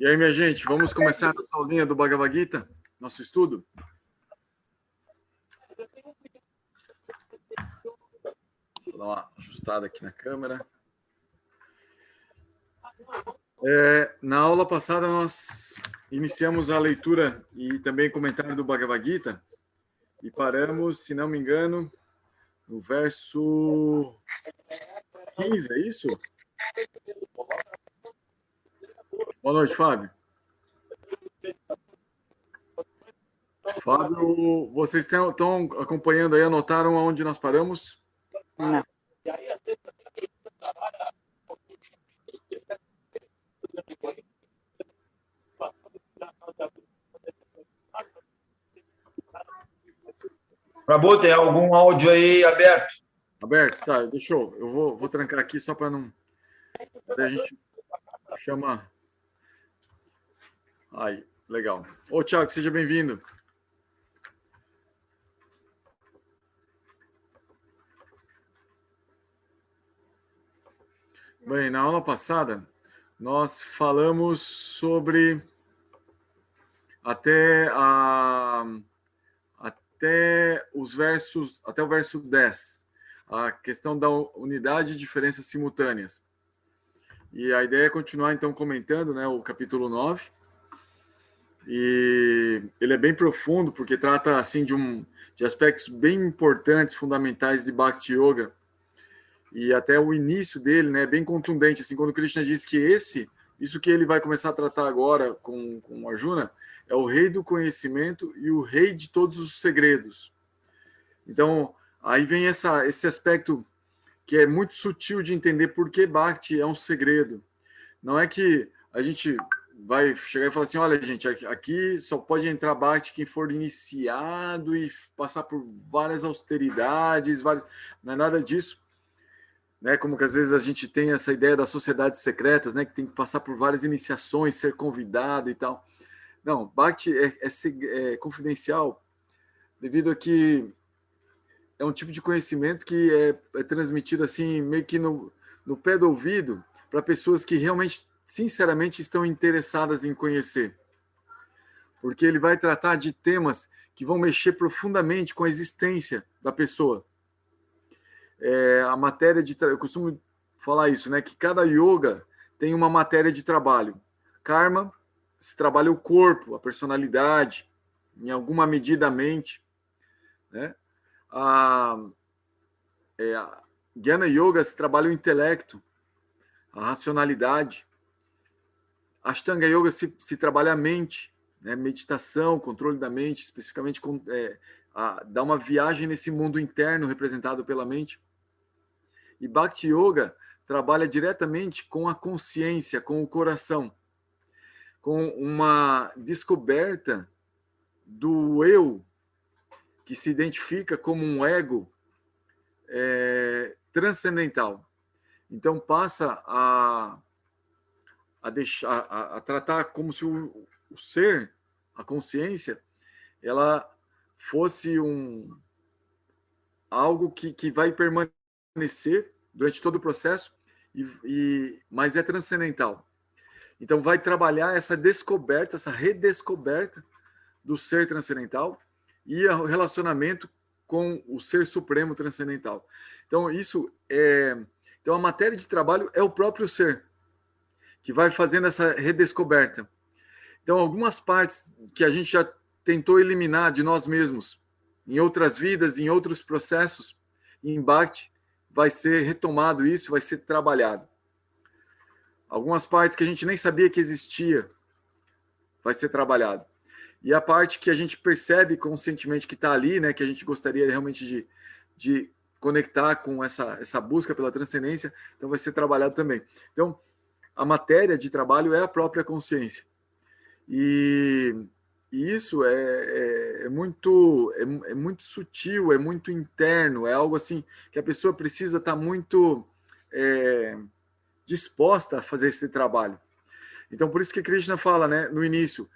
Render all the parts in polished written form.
E aí, minha gente, vamos começar nossa aulinha do Bhagavad Gita, nosso estudo? Vou dar uma ajustada aqui na câmera. Na aula passada, nós iniciamos a leitura e também comentário do Bhagavad Gita e paramos, se não me engano, no verso 15, é isso? Boa noite, Fábio. Fábio, vocês estão acompanhando aí, anotaram onde nós paramos? Não. Prabhu, tem algum áudio aí aberto? Aberto? Tá, deixa eu vou trancar aqui só para não... Daí a gente chama... Aí, legal. Ô, Thiago, seja bem-vindo. Bem, na aula passada, nós falamos sobre até o verso 10, a questão da unidade e diferenças simultâneas. E a ideia é continuar, então, comentando, né, o capítulo 9. E ele é bem profundo, porque trata, assim, de aspectos bem importantes, fundamentais de Bhakti Yoga. E até o início dele, né, bem contundente, assim, quando Krishna diz que isso que ele vai começar a tratar agora com Arjuna, é o rei do conhecimento e o rei de todos os segredos. Então, aí vem esse aspecto que é muito sutil de entender por que Bhakti é um segredo. Não é que a gente vai chegar e falar assim, olha, gente, aqui só pode entrar Bhakti quem for iniciado e passar por várias austeridades, não é nada disso. Né, como que às vezes a gente tem essa ideia das sociedades secretas, né, que tem que passar por várias iniciações, ser convidado e tal. Não, Bhakti é confidencial devido a que é um tipo de conhecimento que é transmitido assim, meio que no pé do ouvido, para pessoas que realmente, sinceramente, estão interessadas em conhecer. Porque ele vai tratar de temas que vão mexer profundamente com a existência da pessoa. A matéria de eu costumo falar isso, né? Que cada yoga tem uma matéria de trabalho. Karma se trabalha o corpo, a personalidade, em alguma medida a mente, né? A Jnana Yoga se trabalha o intelecto, a racionalidade. A Ashtanga Yoga se trabalha a mente, né? Meditação, controle da mente, especificamente dá uma viagem nesse mundo interno representado pela mente. E Bhakti Yoga trabalha diretamente com a consciência, com o coração, com uma descoberta do eu, que se identifica como um ego transcendental. Então passa a tratar como se o ser, a consciência, ela fosse algo que vai permanecer durante todo o processo, mas é transcendental. Então, vai trabalhar essa descoberta, essa redescoberta do ser transcendental e o relacionamento com o ser supremo transcendental. Então, então, a matéria de trabalho é o próprio ser, que vai fazendo essa redescoberta. Então, algumas partes que a gente já tentou eliminar de nós mesmos, em outras vidas, em outros processos, em Bhakti, vai ser retomado isso, vai ser trabalhado. Algumas partes que a gente nem sabia que existia, vai ser trabalhado. E a parte que a gente percebe conscientemente que está ali, né, que a gente gostaria realmente de conectar com essa busca pela transcendência, então vai ser trabalhado também. Então, a matéria de trabalho é a própria consciência. E isso é muito sutil, é muito interno, é algo assim que a pessoa precisa estar muito disposta a fazer esse trabalho. Então, por isso que Krishna fala, né, no início,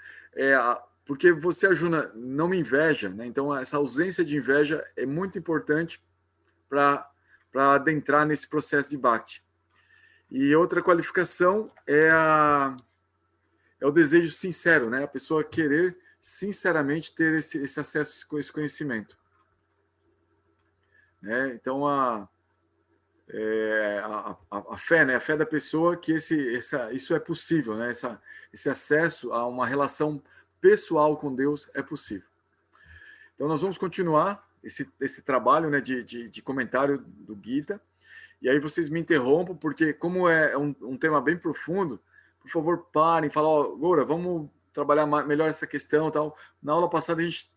porque você, Arjuna, não me inveja, né? Então, essa ausência de inveja é muito importante para adentrar nesse processo de Bhakti. E outra qualificação é é o desejo sincero, né? A pessoa querer sinceramente ter esse acesso a esse conhecimento. Né? Então, a fé, né? A fé da pessoa que isso é possível, né? Esse acesso a uma relação pessoal com Deus é possível. Então, nós vamos continuar esse trabalho, né, de comentário do Gita. E aí vocês me interrompam, porque como é um tema bem profundo, por favor, parem, falem, ó, Goura, vamos trabalhar melhor essa questão e tal. Na aula passada a gente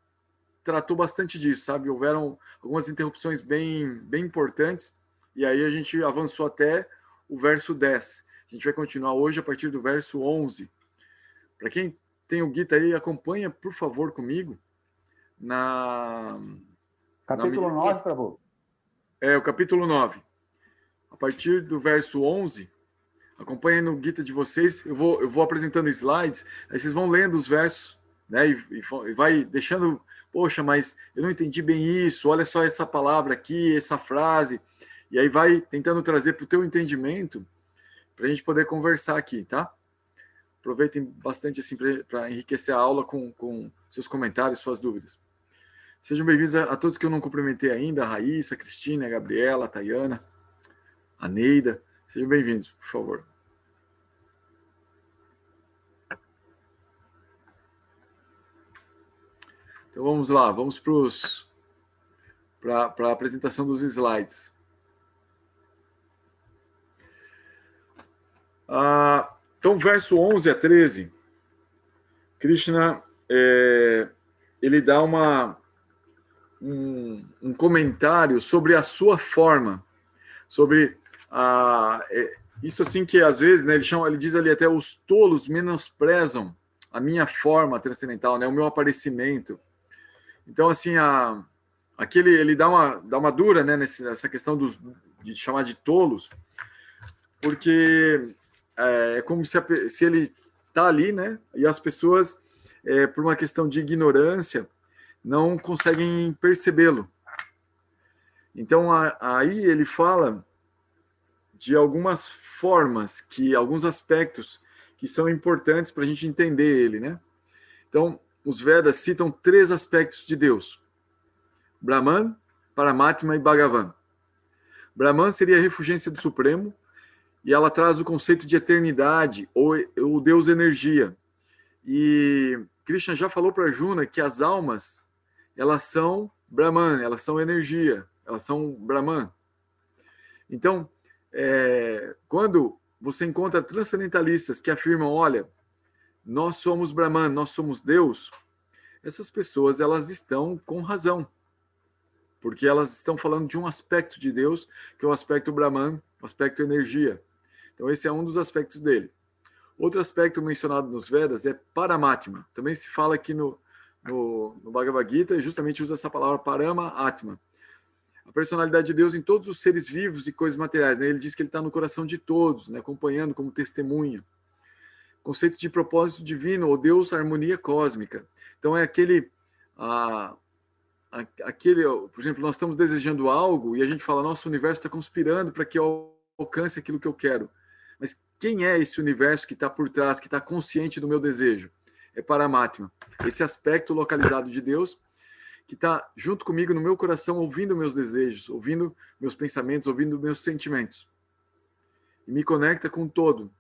tratou bastante disso, sabe? Houveram algumas interrupções bem importantes, e aí a gente avançou até o verso 10. A gente vai continuar hoje a partir do verso 11. Para quem tem o Gita aí, acompanha, por favor, comigo. Capítulo 9, Prabhu. O capítulo 9. A partir do verso 11, acompanhem no Gita de vocês. Eu vou apresentando slides, aí vocês vão lendo os versos, né? E vai deixando, poxa, mas eu não entendi bem isso, olha só essa palavra aqui, essa frase. E aí vai tentando trazer para o teu entendimento, para a gente poder conversar aqui, tá? Aproveitem bastante assim para enriquecer a aula com seus comentários, suas dúvidas. Sejam bem-vindos a todos que eu não cumprimentei ainda, a Raíssa, a Cristina, a Gabriela, a Tayana, a Neida. Sejam bem-vindos, por favor. Então vamos lá, vamos para a apresentação dos slides. Então, verso 11 a 13, Krishna, ele dá um comentário sobre a sua forma, sobre isso assim que às vezes, né, ele diz ali até os tolos menosprezam a minha forma transcendental, né, o meu aparecimento. Então assim, aqui ele dá uma dura, né, nessa questão de chamar de tolos, porque é como se ele está ali, né, e as pessoas, por uma questão de ignorância, não conseguem percebê-lo. Então, aí ele fala de algumas formas, alguns aspectos que são importantes para a gente entender ele, né? Então, os Vedas citam 3 aspectos de Deus: Brahman, Paramatma e Bhagavan. Brahman seria a refulgência do Supremo, e ela traz o conceito de eternidade, ou o Deus energia. E Krishna já falou para Arjuna que as almas, elas são Brahman, elas são energia, elas são Brahman. Então, quando você encontra transcendentalistas que afirmam, olha, nós somos Brahman, nós somos Deus, essas pessoas, elas estão com razão, porque elas estão falando de um aspecto de Deus, que é o aspecto Brahman, o aspecto energia. Então, esse é um dos aspectos dele. Outro aspecto mencionado nos Vedas é Paramatma. Também se fala aqui no Bhagavad Gita, e justamente usa essa palavra Parama Atma. A personalidade de Deus em todos os seres vivos e coisas materiais. Né? Ele diz que ele está no coração de todos, né? Acompanhando como testemunha. Conceito de propósito divino, ou Deus, harmonia cósmica. Então é por exemplo, nós estamos desejando algo e a gente fala, nosso universo está conspirando para que eu alcance aquilo que eu quero. Mas quem é esse universo que está por trás, que está consciente do meu desejo? É Paramatma. Esse aspecto localizado de Deus que está junto comigo no meu coração, ouvindo meus desejos, ouvindo meus pensamentos, ouvindo meus sentimentos. E me conecta com o todo.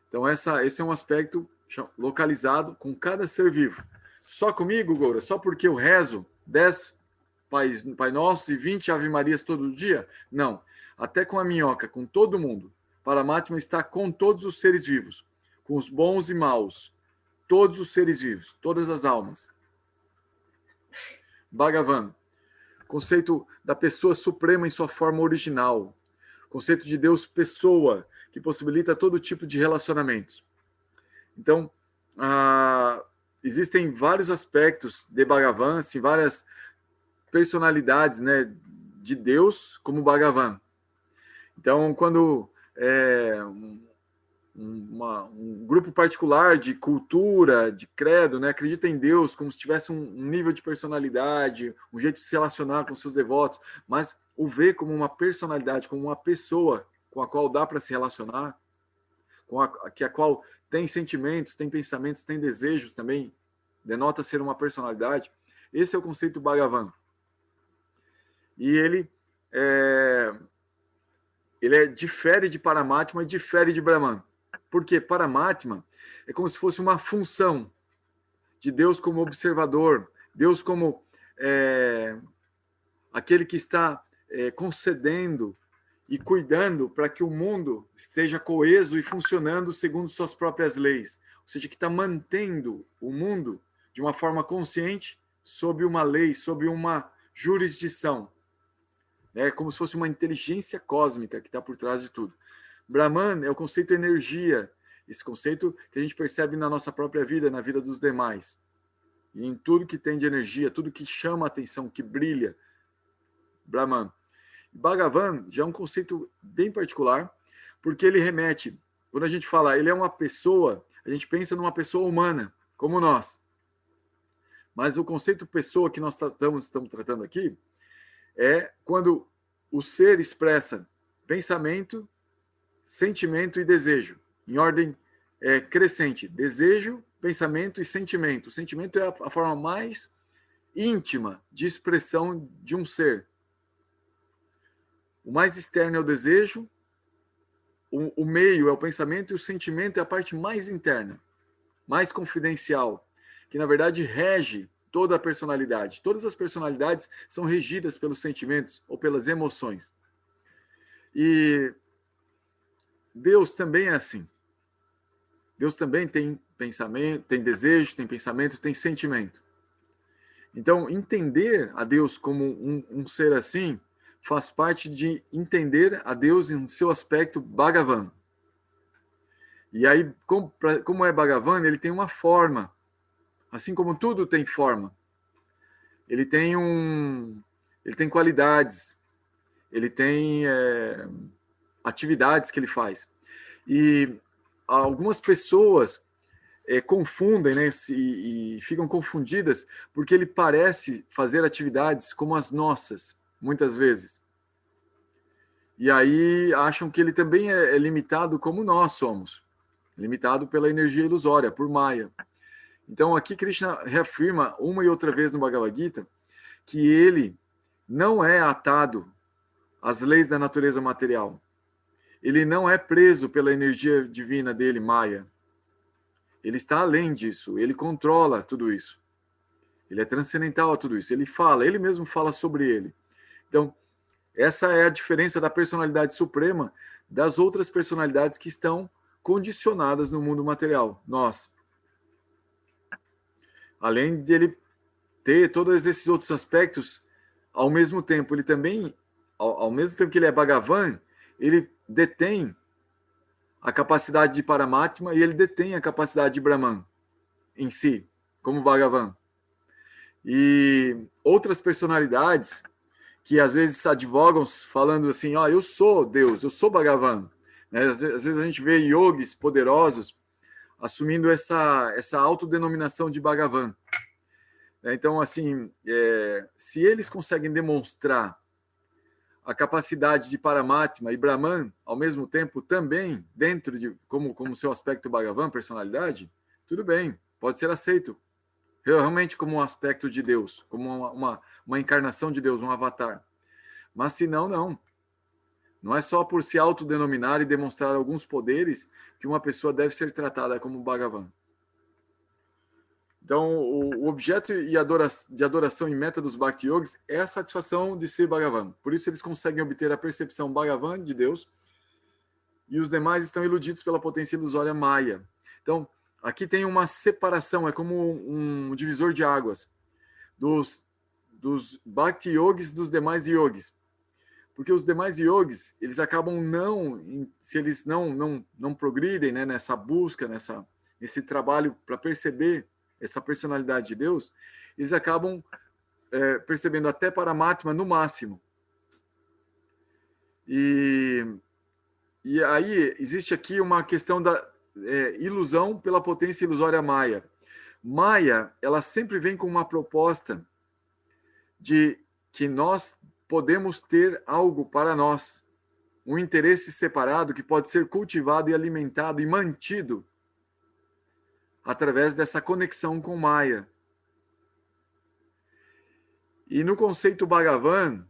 Então esse é um aspecto localizado com cada ser vivo. Só comigo, Goura? Só porque eu rezo 10 Pai Nossos e 20 Ave Marias todo dia? Não. Até com a minhoca, com todo mundo. Paramatma está com todos os seres vivos, com os bons e maus, todos os seres vivos, todas as almas. Bhagavan, conceito da pessoa suprema em sua forma original, conceito de Deus pessoa, que possibilita todo tipo de relacionamentos. Então, existem vários aspectos de Bhagavan, assim, várias personalidades, né, de Deus como Bhagavan. Então, quando um grupo particular de cultura, de credo, né, acredita em Deus como se tivesse um nível de personalidade, um jeito de se relacionar com seus devotos, mas o vê como uma personalidade, como uma pessoa com a qual dá para se relacionar, com a qual tem sentimentos, tem pensamentos, tem desejos também, denota ser uma personalidade. Esse é o conceito Bhagavan. E ele difere de Paramatma e difere de Brahman. Porque Paramatma é como se fosse uma função de Deus como observador, Deus como aquele que está concedendo e cuidando para que o mundo esteja coeso e funcionando segundo suas próprias leis. Ou seja, que está mantendo o mundo de uma forma consciente sob uma lei, sob uma jurisdição. É como se fosse uma inteligência cósmica que está por trás de tudo. Brahman é o conceito energia, esse conceito que a gente percebe na nossa própria vida, na vida dos demais. E em tudo que tem de energia, tudo que chama a atenção, que brilha. Brahman. Bhagavan já é um conceito bem particular, porque ele remete, quando a gente fala, ele é uma pessoa, a gente pensa numa pessoa humana, como nós. Mas o conceito pessoa que nós estamos tratando aqui é quando o ser expressa pensamento, sentimento e desejo, em ordem crescente. Desejo, pensamento e sentimento. O sentimento é a forma mais íntima de expressão de um ser. O mais externo é o desejo, o meio é o pensamento e o sentimento é a parte mais interna, mais confidencial, que na verdade rege toda a personalidade. Todas as personalidades são regidas pelos sentimentos ou pelas emoções. E Deus também é assim. Deus também tem pensamento, tem desejo, tem pensamento, tem sentimento. Então, entender a Deus como um ser assim faz parte de entender a Deus em seu aspecto Bhagavan. E aí, como é Bhagavan, ele tem uma forma. Assim como tudo tem forma. Ele tem qualidades. Ele tem atividades que ele faz. E algumas pessoas confundem, né, e ficam confundidas porque ele parece fazer atividades como as nossas, muitas vezes. E aí acham que ele também é limitado como nós somos, limitado pela energia ilusória, por Maya. Então aqui Krishna reafirma uma e outra vez no Bhagavad Gita que ele não é atado às leis da natureza material. Ele não é preso pela energia divina dele, Maya. Ele está além disso, ele controla tudo isso. Ele é transcendental a tudo isso. Ele mesmo fala sobre ele. Então, essa é a diferença da personalidade suprema das outras personalidades que estão condicionadas no mundo material, nós. Além de ele ter todos esses outros aspectos, ao mesmo tempo, ele também, ao mesmo tempo que ele é Bhagavan, ele detém a capacidade de Paramatma e ele detém a capacidade de Brahman em si, como Bhagavan. E outras personalidades que às vezes advogam falando assim, eu sou Deus, eu sou Bhagavan. Às vezes a gente vê yogis poderosos assumindo essa autodenominação de Bhagavan. Então, assim, se eles conseguem demonstrar a capacidade de Paramatma e Brahman, ao mesmo tempo, também, dentro de, como seu aspecto Bhagavan, personalidade, tudo bem, pode ser aceito. Realmente como um aspecto de Deus, como uma encarnação de Deus, um avatar. Mas se não, não. Não é só por se autodenominar e demonstrar alguns poderes que uma pessoa deve ser tratada como Bhagavan. Então, o objeto de adoração em meta dos Bhakti Yogis é a satisfação de ser Bhagavan. Por isso eles conseguem obter a percepção Bhagavan de Deus e os demais estão iludidos pela potência ilusória Maya. Então, aqui tem uma separação, é como um divisor de águas dos Bhakti Yogis dos demais yogis. Porque os demais yogis, eles acabam se eles não progridem, né, nessa busca, nesse trabalho para perceber essa personalidade de Deus, eles acabam percebendo até Paramatma no máximo. E aí existe aqui uma questão da ilusão pela potência ilusória Maya. Maya, ela sempre vem com uma proposta de que nós podemos ter algo para nós, um interesse separado que pode ser cultivado e alimentado e mantido através dessa conexão com Maya. E no conceito Bhagavan,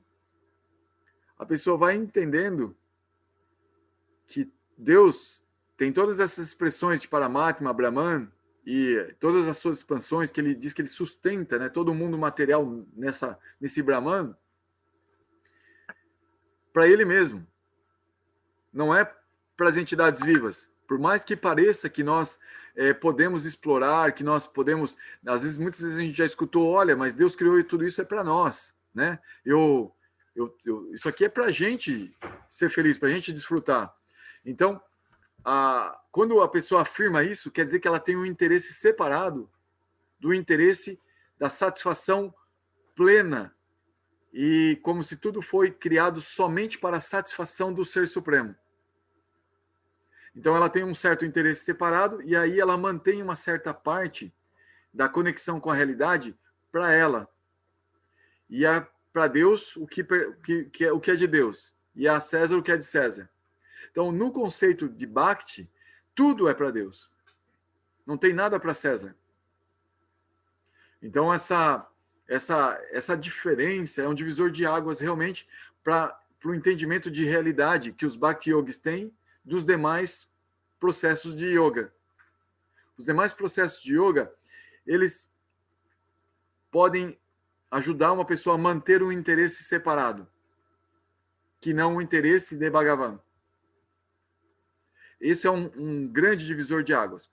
a pessoa vai entendendo que Deus tem todas essas expressões de Paramatma, Brahman, e todas as suas expansões que ele diz que ele sustenta, né, todo o mundo material nesse Brahman, para ele mesmo. Não é para as entidades vivas. Por mais que pareça que nós podemos explorar, que nós podemos... muitas vezes a gente já escutou, olha, mas Deus criou e tudo isso é para nós, né? Isso aqui é para a gente ser feliz, para a gente desfrutar. Então, quando a pessoa afirma isso, quer dizer que ela tem um interesse separado do interesse da satisfação plena, e como se tudo foi criado somente para a satisfação do Ser Supremo. Então ela tem um certo interesse separado e aí ela mantém uma certa parte da conexão com a realidade para ela. E para Deus o que é de Deus, e a César o que é de César. Então, no conceito de Bhakti, tudo é para Deus. Não tem nada para César. Então essa diferença é um divisor de águas realmente para o entendimento de realidade que os Bhakti Yogis têm dos demais processos de yoga. Os demais processos de yoga, eles podem ajudar uma pessoa a manter um interesse separado, que não o interesse de Bhagavan. Esse é um grande divisor de águas.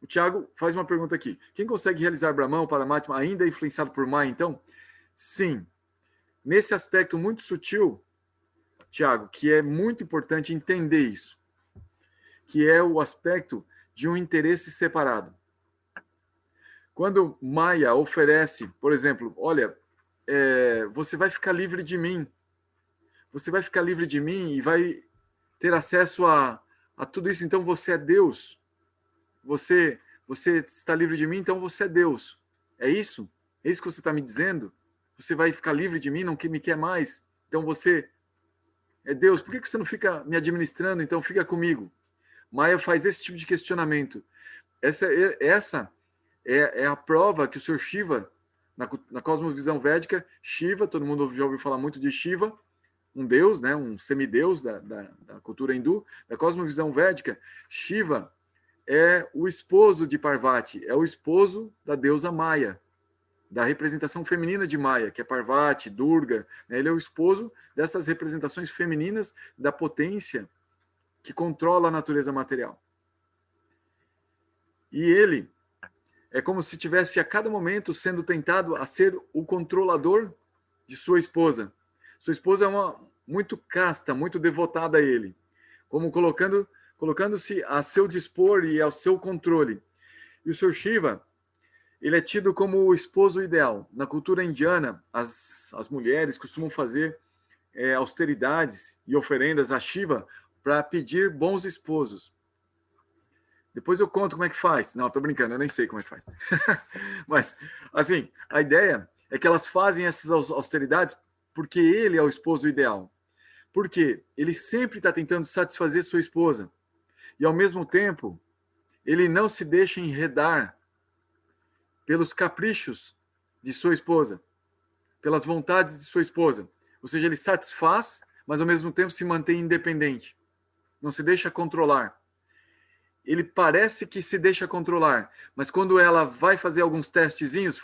O Tiago faz uma pergunta aqui. Quem consegue realizar Brahman ou Paramatma ainda é influenciado por Maya, então? Sim. Nesse aspecto muito sutil, Tiago, que é muito importante entender isso, que é o aspecto de um interesse separado. Quando Maya oferece, por exemplo, olha, você vai ficar livre de mim, você vai ficar livre de mim e vai ter acesso a tudo isso, então você é Deus. Você está livre de mim, então você é Deus. É isso? É isso que você está me dizendo? Você vai ficar livre de mim, não me quer mais? Então você é Deus. Por que você não fica me administrando? Então fica comigo. Maya faz esse tipo de questionamento. Essa é a prova que o Sr. Shiva, na cosmovisão védica, Shiva, todo mundo já ouviu falar muito de Shiva, um deus, né, um semideus da cultura hindu. Da cosmovisão védica, Shiva é o esposo de Parvati, é o esposo da deusa Maya, da representação feminina de Maya, que é Parvati, Durga, né? Ele é o esposo dessas representações femininas da potência que controla a natureza material. E ele é como se tivesse a cada momento sendo tentado a ser o controlador de sua esposa. Sua esposa é muito casta, muito devotada a ele, como colocando-se a seu dispor e ao seu controle. E o Sr. Shiva, ele é tido como o esposo ideal. Na cultura indiana, as mulheres costumam fazer austeridades e oferendas a Shiva para pedir bons esposos. Depois eu conto como é que faz. Não, estou brincando, eu nem sei como é que faz. Mas, assim, a ideia é que elas fazem essas austeridades porque ele é o esposo ideal. Porque ele sempre está tentando satisfazer sua esposa. E, ao mesmo tempo, ele não se deixa enredar pelos caprichos de sua esposa, pelas vontades de sua esposa. Ou seja, ele satisfaz, mas, ao mesmo tempo, se mantém independente. Não se deixa controlar. Ele parece que se deixa controlar, mas quando ela vai fazer alguns testezinhos,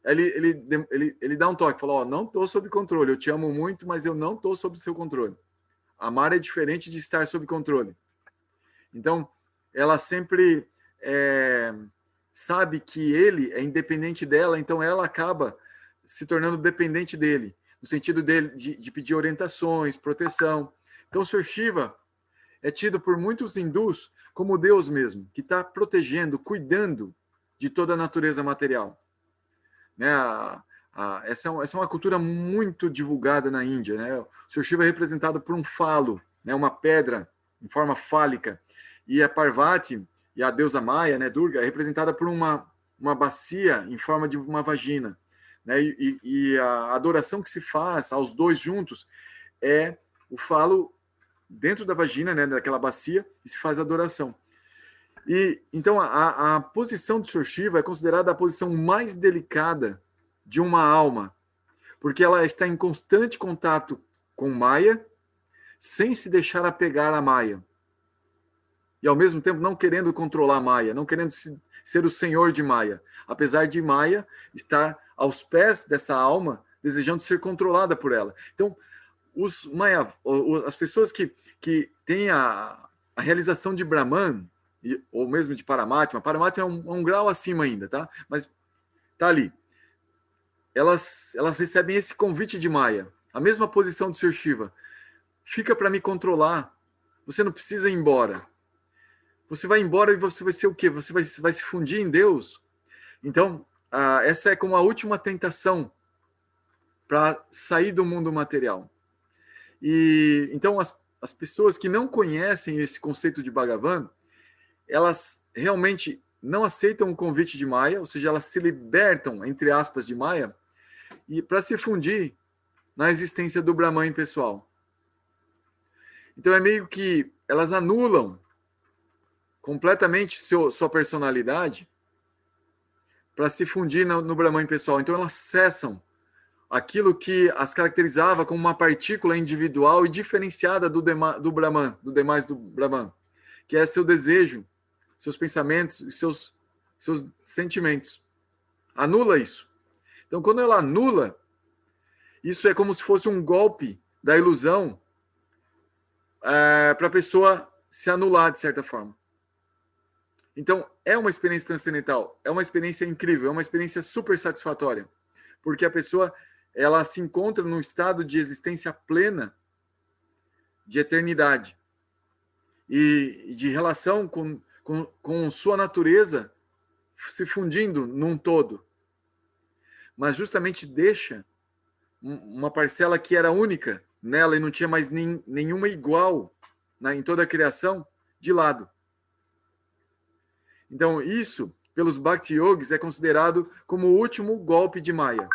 ele dá um toque, fala, não estou sob controle, eu te amo muito, mas eu não estou sob seu controle. Amar é diferente de estar sob controle. Então, ela sempre sabe que ele é independente dela, então ela acaba se tornando dependente dele, no sentido de pedir orientações, proteção. Então, o Sr. Shiva é tido por muitos hindus como Deus mesmo, que está protegendo, cuidando de toda a natureza material. Né? Essa é uma cultura muito divulgada na Índia. Né? O Sr. Shiva é representado por um falo, né? Uma pedra em forma fálica. E a Parvati, e a deusa Maya, né, Durga, é representada por uma bacia em forma de uma vagina. Né? E a adoração que se faz aos dois juntos é o falo dentro da vagina, né, daquela bacia, e se faz adoração. E então a posição do Sr. Shiva é considerada a posição mais delicada de uma alma, porque ela está em constante contato com Maya, sem se deixar apegar a Maya. E ao mesmo tempo não querendo controlar Maya, não querendo ser o senhor de Maya, apesar de Maya estar aos pés dessa alma, desejando ser controlada por ela. Então, as pessoas que têm a realização de Brahman, ou mesmo de Paramatma, Paramatma é um grau acima ainda, tá? Mas tá ali. Elas recebem esse convite de Maya, a mesma posição do Sr. Shiva. Fica para me controlar. Você não precisa ir embora. Você vai embora e você vai ser o quê? Você vai se fundir em Deus? Então, essa é como a última tentação para sair do mundo material. E então as pessoas que não conhecem esse conceito de Bhagavan, elas realmente não aceitam o convite de Maya, ou seja, elas se libertam, entre aspas, de Maya, e para se fundir na existência do Brahman pessoal. Então é meio que elas anulam completamente sua personalidade para se fundir no Brahman pessoal. Então elas cessam aquilo que as caracterizava como uma partícula individual e diferenciada do Brahman, do demais do Brahman, que é seu desejo, seus pensamentos e seus sentimentos. Anula isso. Então, quando ela anula, isso é como se fosse um golpe da ilusão para a pessoa se anular, de certa forma. Então, é uma experiência transcendental, é uma experiência incrível, é uma experiência super satisfatória, porque a pessoa ela se encontra num estado de existência plena, de eternidade, e de relação com sua natureza se fundindo num todo. Mas justamente deixa uma parcela que era única nela e não tinha mais nenhuma igual em toda a criação de lado. Então, isso, pelos Bhakti Yogis, é considerado como o último golpe de Maya.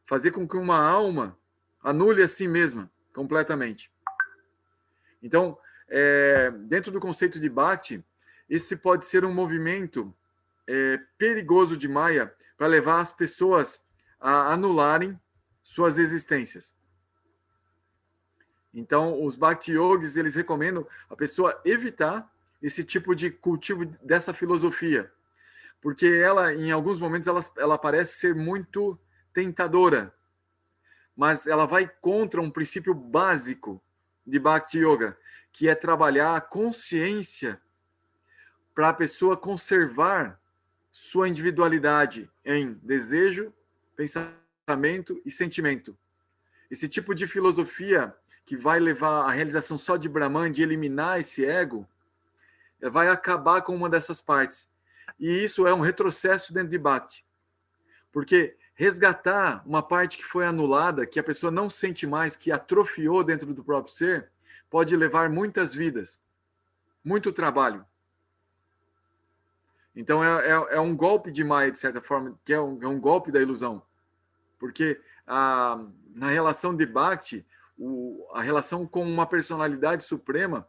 Fazer com que uma alma anule a si mesma completamente. Então, dentro do conceito de Bhakti, esse pode ser um movimento perigoso de Maya para levar as pessoas a anularem suas existências. Então, os Bhakti Yogis, eles recomendam a pessoa evitar esse tipo de cultivo dessa filosofia, porque ela, em alguns momentos, ela parece ser muito tentadora, mas ela vai contra um princípio básico de Bhakti Yoga, que é trabalhar a consciência para a pessoa conservar sua individualidade em desejo, pensamento e sentimento. Esse tipo de filosofia que vai levar à realização só de Brahman, de eliminar esse ego, vai acabar com uma dessas partes. E isso é um retrocesso dentro de Bhakti. Porque resgatar uma parte que foi anulada, que a pessoa não sente mais, que atrofiou dentro do próprio ser, pode levar muitas vidas, muito trabalho. Então é um golpe de Maya, de certa forma, que é um golpe da ilusão. Porque na relação de Bhakti, a relação com uma personalidade suprema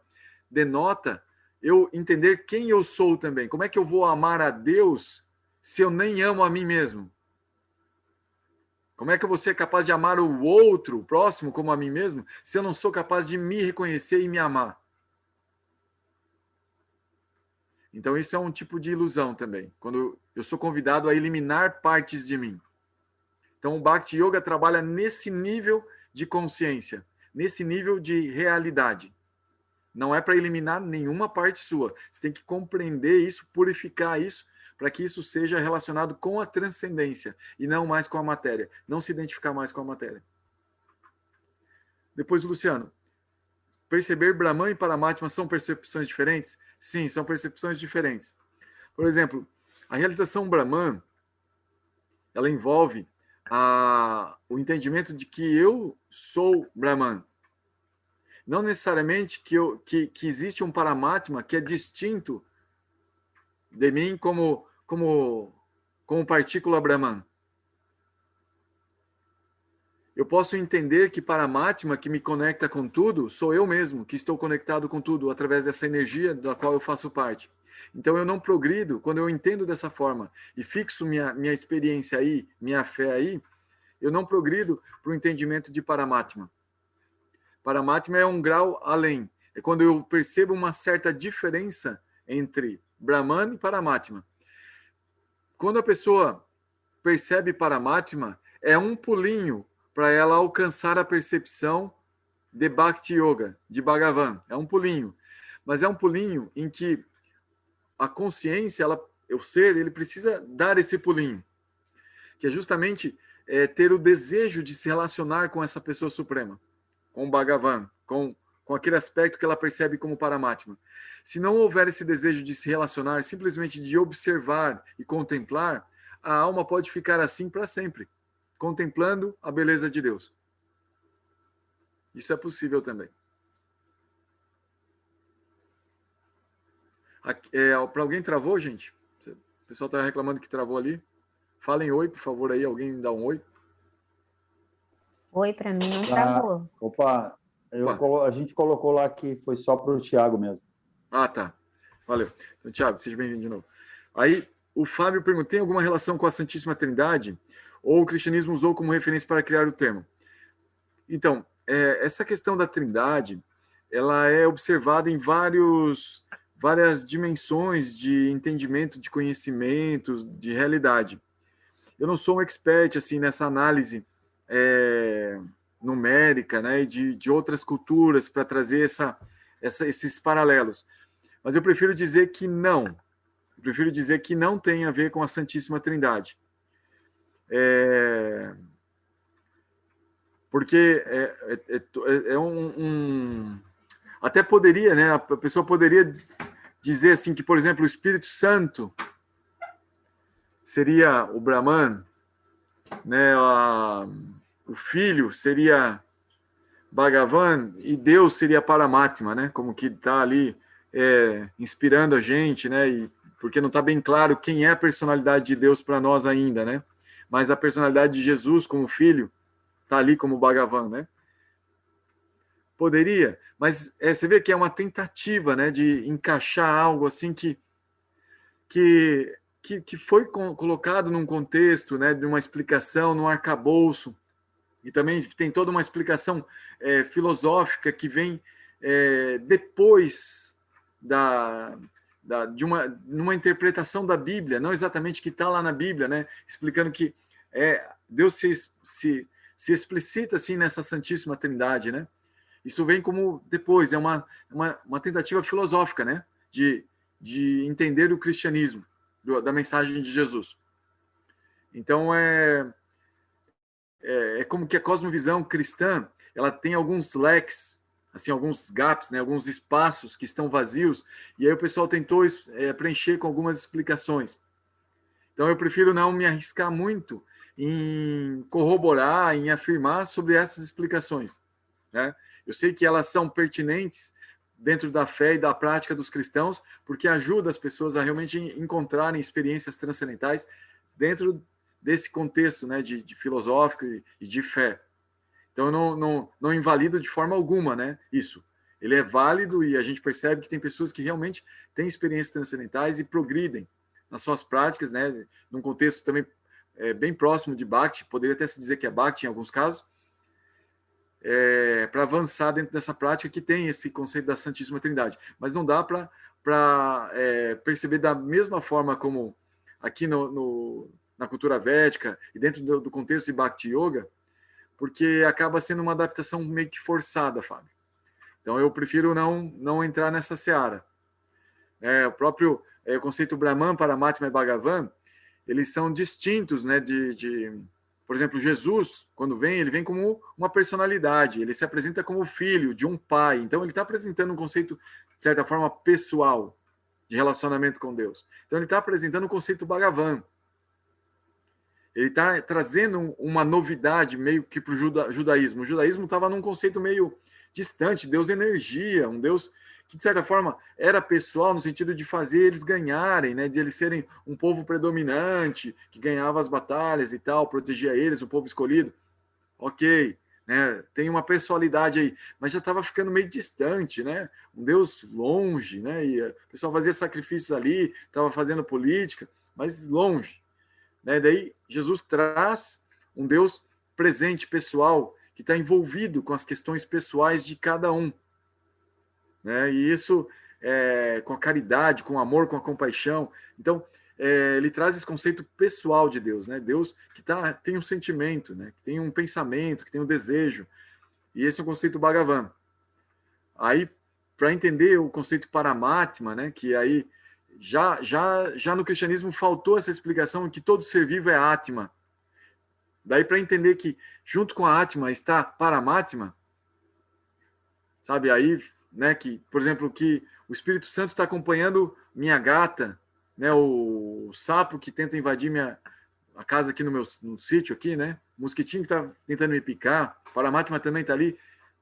denota eu entender quem eu sou também. Como é que eu vou amar a Deus se eu nem amo a mim mesmo? Como é que eu vou ser capaz de amar o outro, o próximo, como a mim mesmo, se eu não sou capaz de me reconhecer e me amar? Então, isso é um tipo de ilusão também, quando eu sou convidado a eliminar partes de mim. Então, o Bhakti Yoga trabalha nesse nível de consciência, nesse nível de realidade. Não é para eliminar nenhuma parte sua. Você tem que compreender isso, purificar isso, para que isso seja relacionado com a transcendência e não mais com a matéria. Não se identificar mais com a matéria. Depois, Luciano, perceber Brahman e Paramatma são percepções diferentes? Sim, são percepções diferentes. Por exemplo, a realização Brahman, ela envolve o entendimento de que eu sou Brahman. Não necessariamente que existe um Paramatma que é distinto de mim como partícula Brahman. Eu posso entender que Paramatma, que me conecta com tudo, sou eu mesmo, que estou conectado com tudo através dessa energia da qual eu faço parte. Então eu não progrido, quando eu entendo dessa forma e fixo minha experiência aí, minha fé aí, eu não progrido para o entendimento de Paramatma. Paramatma é um grau além. É quando eu percebo uma certa diferença entre Brahman e Paramatma. Quando a pessoa percebe Paramatma, é um pulinho para ela alcançar a percepção de Bhakti Yoga, de Bhagavan. É um pulinho. Mas é um pulinho em que a consciência, o ser, ele precisa dar esse pulinho. Que é justamente ter o desejo de se relacionar com essa pessoa suprema, com o Bhagavan, com aquele aspecto que ela percebe como Paramatma. Se não houver esse desejo de se relacionar, simplesmente de observar e contemplar, a alma pode ficar assim para sempre, contemplando a beleza de Deus. Isso é possível também. Para alguém travou, gente? O pessoal está reclamando que travou ali. Falem oi, por favor, aí. Alguém dá um oi? Oi, para mim não travou. Opa, a gente colocou lá que foi só para o Thiago mesmo. Ah, tá. Valeu. Então, Thiago, seja bem-vindo de novo. Aí, o Fábio pergunta, tem alguma relação com a Santíssima Trindade? Ou o cristianismo usou como referência para criar o termo? Então, essa questão da Trindade, ela é observada em várias dimensões de entendimento, de conhecimentos, de realidade. Eu não sou um expert assim nessa análise numérica, né, de outras culturas para trazer esses paralelos. Mas eu prefiro dizer que não. Eu prefiro dizer que não tem a ver com a Santíssima Trindade. Porque até poderia, né? A pessoa poderia dizer assim que, por exemplo, o Espírito Santo seria o Brahman, né? O Filho seria Bhagavan e Deus seria Paramatma, né? Como que está ali inspirando a gente, né? E porque não está bem claro quem é a personalidade de Deus para nós ainda, né? Mas a personalidade de Jesus como Filho está ali como Bhagavan, né? Poderia, mas você vê que é uma tentativa, né, de encaixar algo assim que foi colocado num contexto, né, de uma explicação, num arcabouço, e também tem toda uma explicação filosófica que vem depois de numa interpretação da Bíblia, não exatamente que está lá na Bíblia, né, explicando que Deus se explicita assim nessa Santíssima Trindade, né? Isso vem como depois, é uma tentativa filosófica, né? De entender o cristianismo, da mensagem de Jesus. Então, é como que a cosmovisão cristã, ela tem alguns leques, assim, alguns gaps, né? Alguns espaços que estão vazios, e aí o pessoal tentou preencher com algumas explicações. Então, eu prefiro não me arriscar muito em corroborar, em afirmar sobre essas explicações, né? Eu sei que elas são pertinentes dentro da fé e da prática dos cristãos, porque ajuda as pessoas a realmente encontrarem experiências transcendentais dentro desse contexto, né, de filosófico e de fé. Então, eu não invalido de forma alguma, né, isso. Ele é válido e a gente percebe que tem pessoas que realmente têm experiências transcendentais e progridem nas suas práticas, né, num contexto também bem próximo de Bhakti, poderia até se dizer que é Bhakti em alguns casos, para avançar dentro dessa prática que tem esse conceito da Santíssima Trindade. Mas não dá para perceber da mesma forma como aqui na cultura védica e dentro do contexto de Bhakti Yoga, porque acaba sendo uma adaptação meio que forçada, Fábio. Então eu prefiro não entrar nessa seara. O próprio conceito Brahman, Paramatma e Bhagavan, eles são distintos, né, por exemplo, Jesus, quando vem, ele vem como uma personalidade, ele se apresenta como filho de um pai, então ele está apresentando um conceito, de certa forma, pessoal, de relacionamento com Deus. Então ele está apresentando o conceito Bhagavan. Ele está trazendo uma novidade meio que para o judaísmo. O judaísmo estava num conceito meio distante, Deus energia, um Deus que, de certa forma, era pessoal no sentido de fazer eles ganharem, né, de eles serem um povo predominante, que ganhava as batalhas e tal, protegia eles, o povo escolhido. Ok, né? Tem uma pessoalidade aí, mas já estava ficando meio distante, né? Um Deus longe, né? E o pessoal fazia sacrifícios ali, estava fazendo política, mas longe, né? Daí Jesus traz um Deus presente, pessoal, que está envolvido com as questões pessoais de cada um, né? E isso com a caridade, com o amor, com a compaixão. Então, ele traz esse conceito pessoal de Deus, né? Deus que tem um sentimento, né? Que tem um pensamento, que tem um desejo. E esse é o conceito Bhagavan. Aí, para entender o conceito Paramatma, né? Que aí já no cristianismo faltou essa explicação que todo ser vivo é Atma. Daí, para entender que junto com a Atma está Paramatma, sabe? Aí, né? Que, por exemplo, que o Espírito Santo está acompanhando minha gata, né, o sapo que tenta invadir a casa aqui no sítio aqui, né? O mosquitinho que está tentando me picar, o Paramatma também está ali.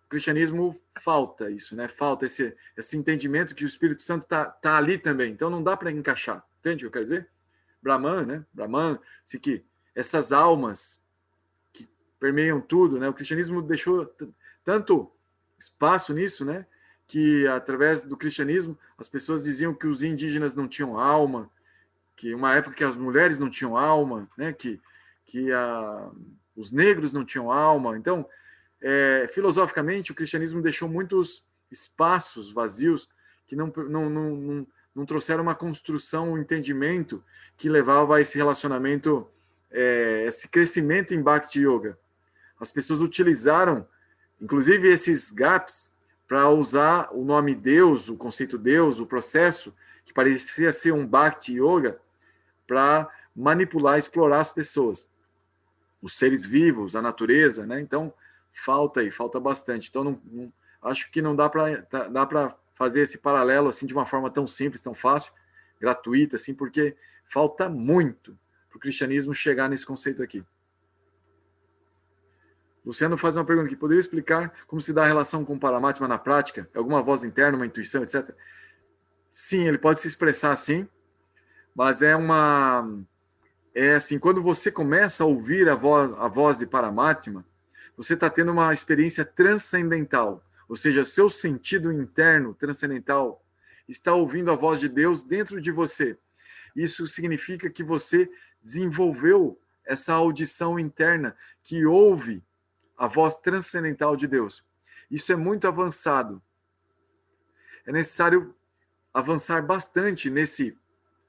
O cristianismo falta isso, né? Falta esse entendimento que o Espírito Santo tá ali também. Então não dá para encaixar. Entende o que eu quero dizer? Brahman, né? Brahman, que essas almas que permeiam tudo, né? O cristianismo deixou tanto espaço nisso, né? Que através do cristianismo as pessoas diziam que os indígenas não tinham alma, que uma época que as mulheres não tinham alma, né? Que os negros não tinham alma. Então, filosoficamente, o cristianismo deixou muitos espaços vazios que não trouxeram uma construção, um entendimento que levava a esse relacionamento, esse crescimento em Bhakti Yoga. As pessoas utilizaram, inclusive, esses gaps para usar o nome Deus, o conceito Deus, o processo, que parecia ser um Bhakti Yoga, para manipular, explorar as pessoas, os seres vivos, a natureza, né? Então, falta bastante. Então, acho que não dá para fazer esse paralelo assim de uma forma tão simples, tão fácil, gratuita, assim, porque falta muito para o cristianismo chegar nesse conceito aqui. Luciano faz uma pergunta aqui. Poderia explicar como se dá a relação com o Paramatma na prática? Alguma voz interna, uma intuição, etc? Sim, ele pode se expressar assim, mas assim, quando você começa a ouvir a voz de Paramatma, você está tendo uma experiência transcendental, ou seja, seu sentido interno transcendental está ouvindo a voz de Deus dentro de você. Isso significa que você desenvolveu essa audição interna que ouve a voz transcendental de Deus. Isso é muito avançado. É necessário avançar bastante nesse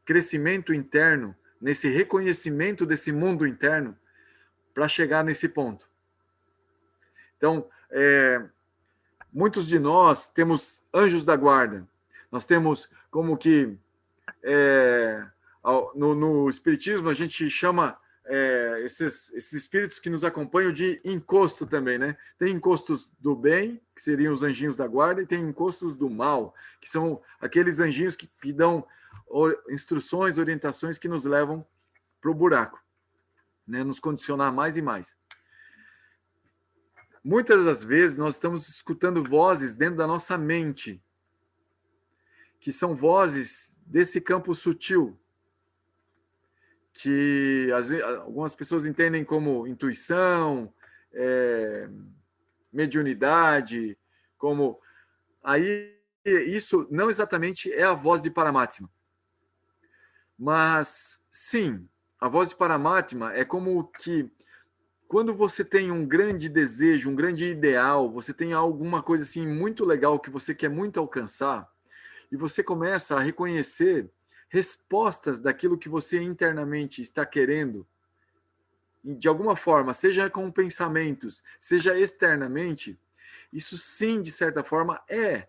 crescimento interno, nesse reconhecimento desse mundo interno, para chegar nesse ponto. Então, muitos de nós temos anjos da guarda. Nós temos como que no Espiritismo a gente chama esses espíritos que nos acompanham de encosto também, né? Tem encostos do bem, que seriam os anjinhos da guarda, e tem encostos do mal, que são aqueles anjinhos que dão instruções, orientações que nos levam para o buraco, né? Nos condicionar mais e mais. Muitas das vezes nós estamos escutando vozes dentro da nossa mente, que são vozes desse campo sutil, que algumas pessoas entendem como intuição, mediunidade, como... Aí, isso não exatamente é a voz de Paramatma. Mas, sim, a voz de Paramatma é como que quando você tem um grande desejo, um grande ideal, você tem alguma coisa assim muito legal que você quer muito alcançar, e você começa a reconhecer respostas daquilo que você internamente está querendo, de alguma forma, seja com pensamentos, seja externamente, isso sim, de certa forma, é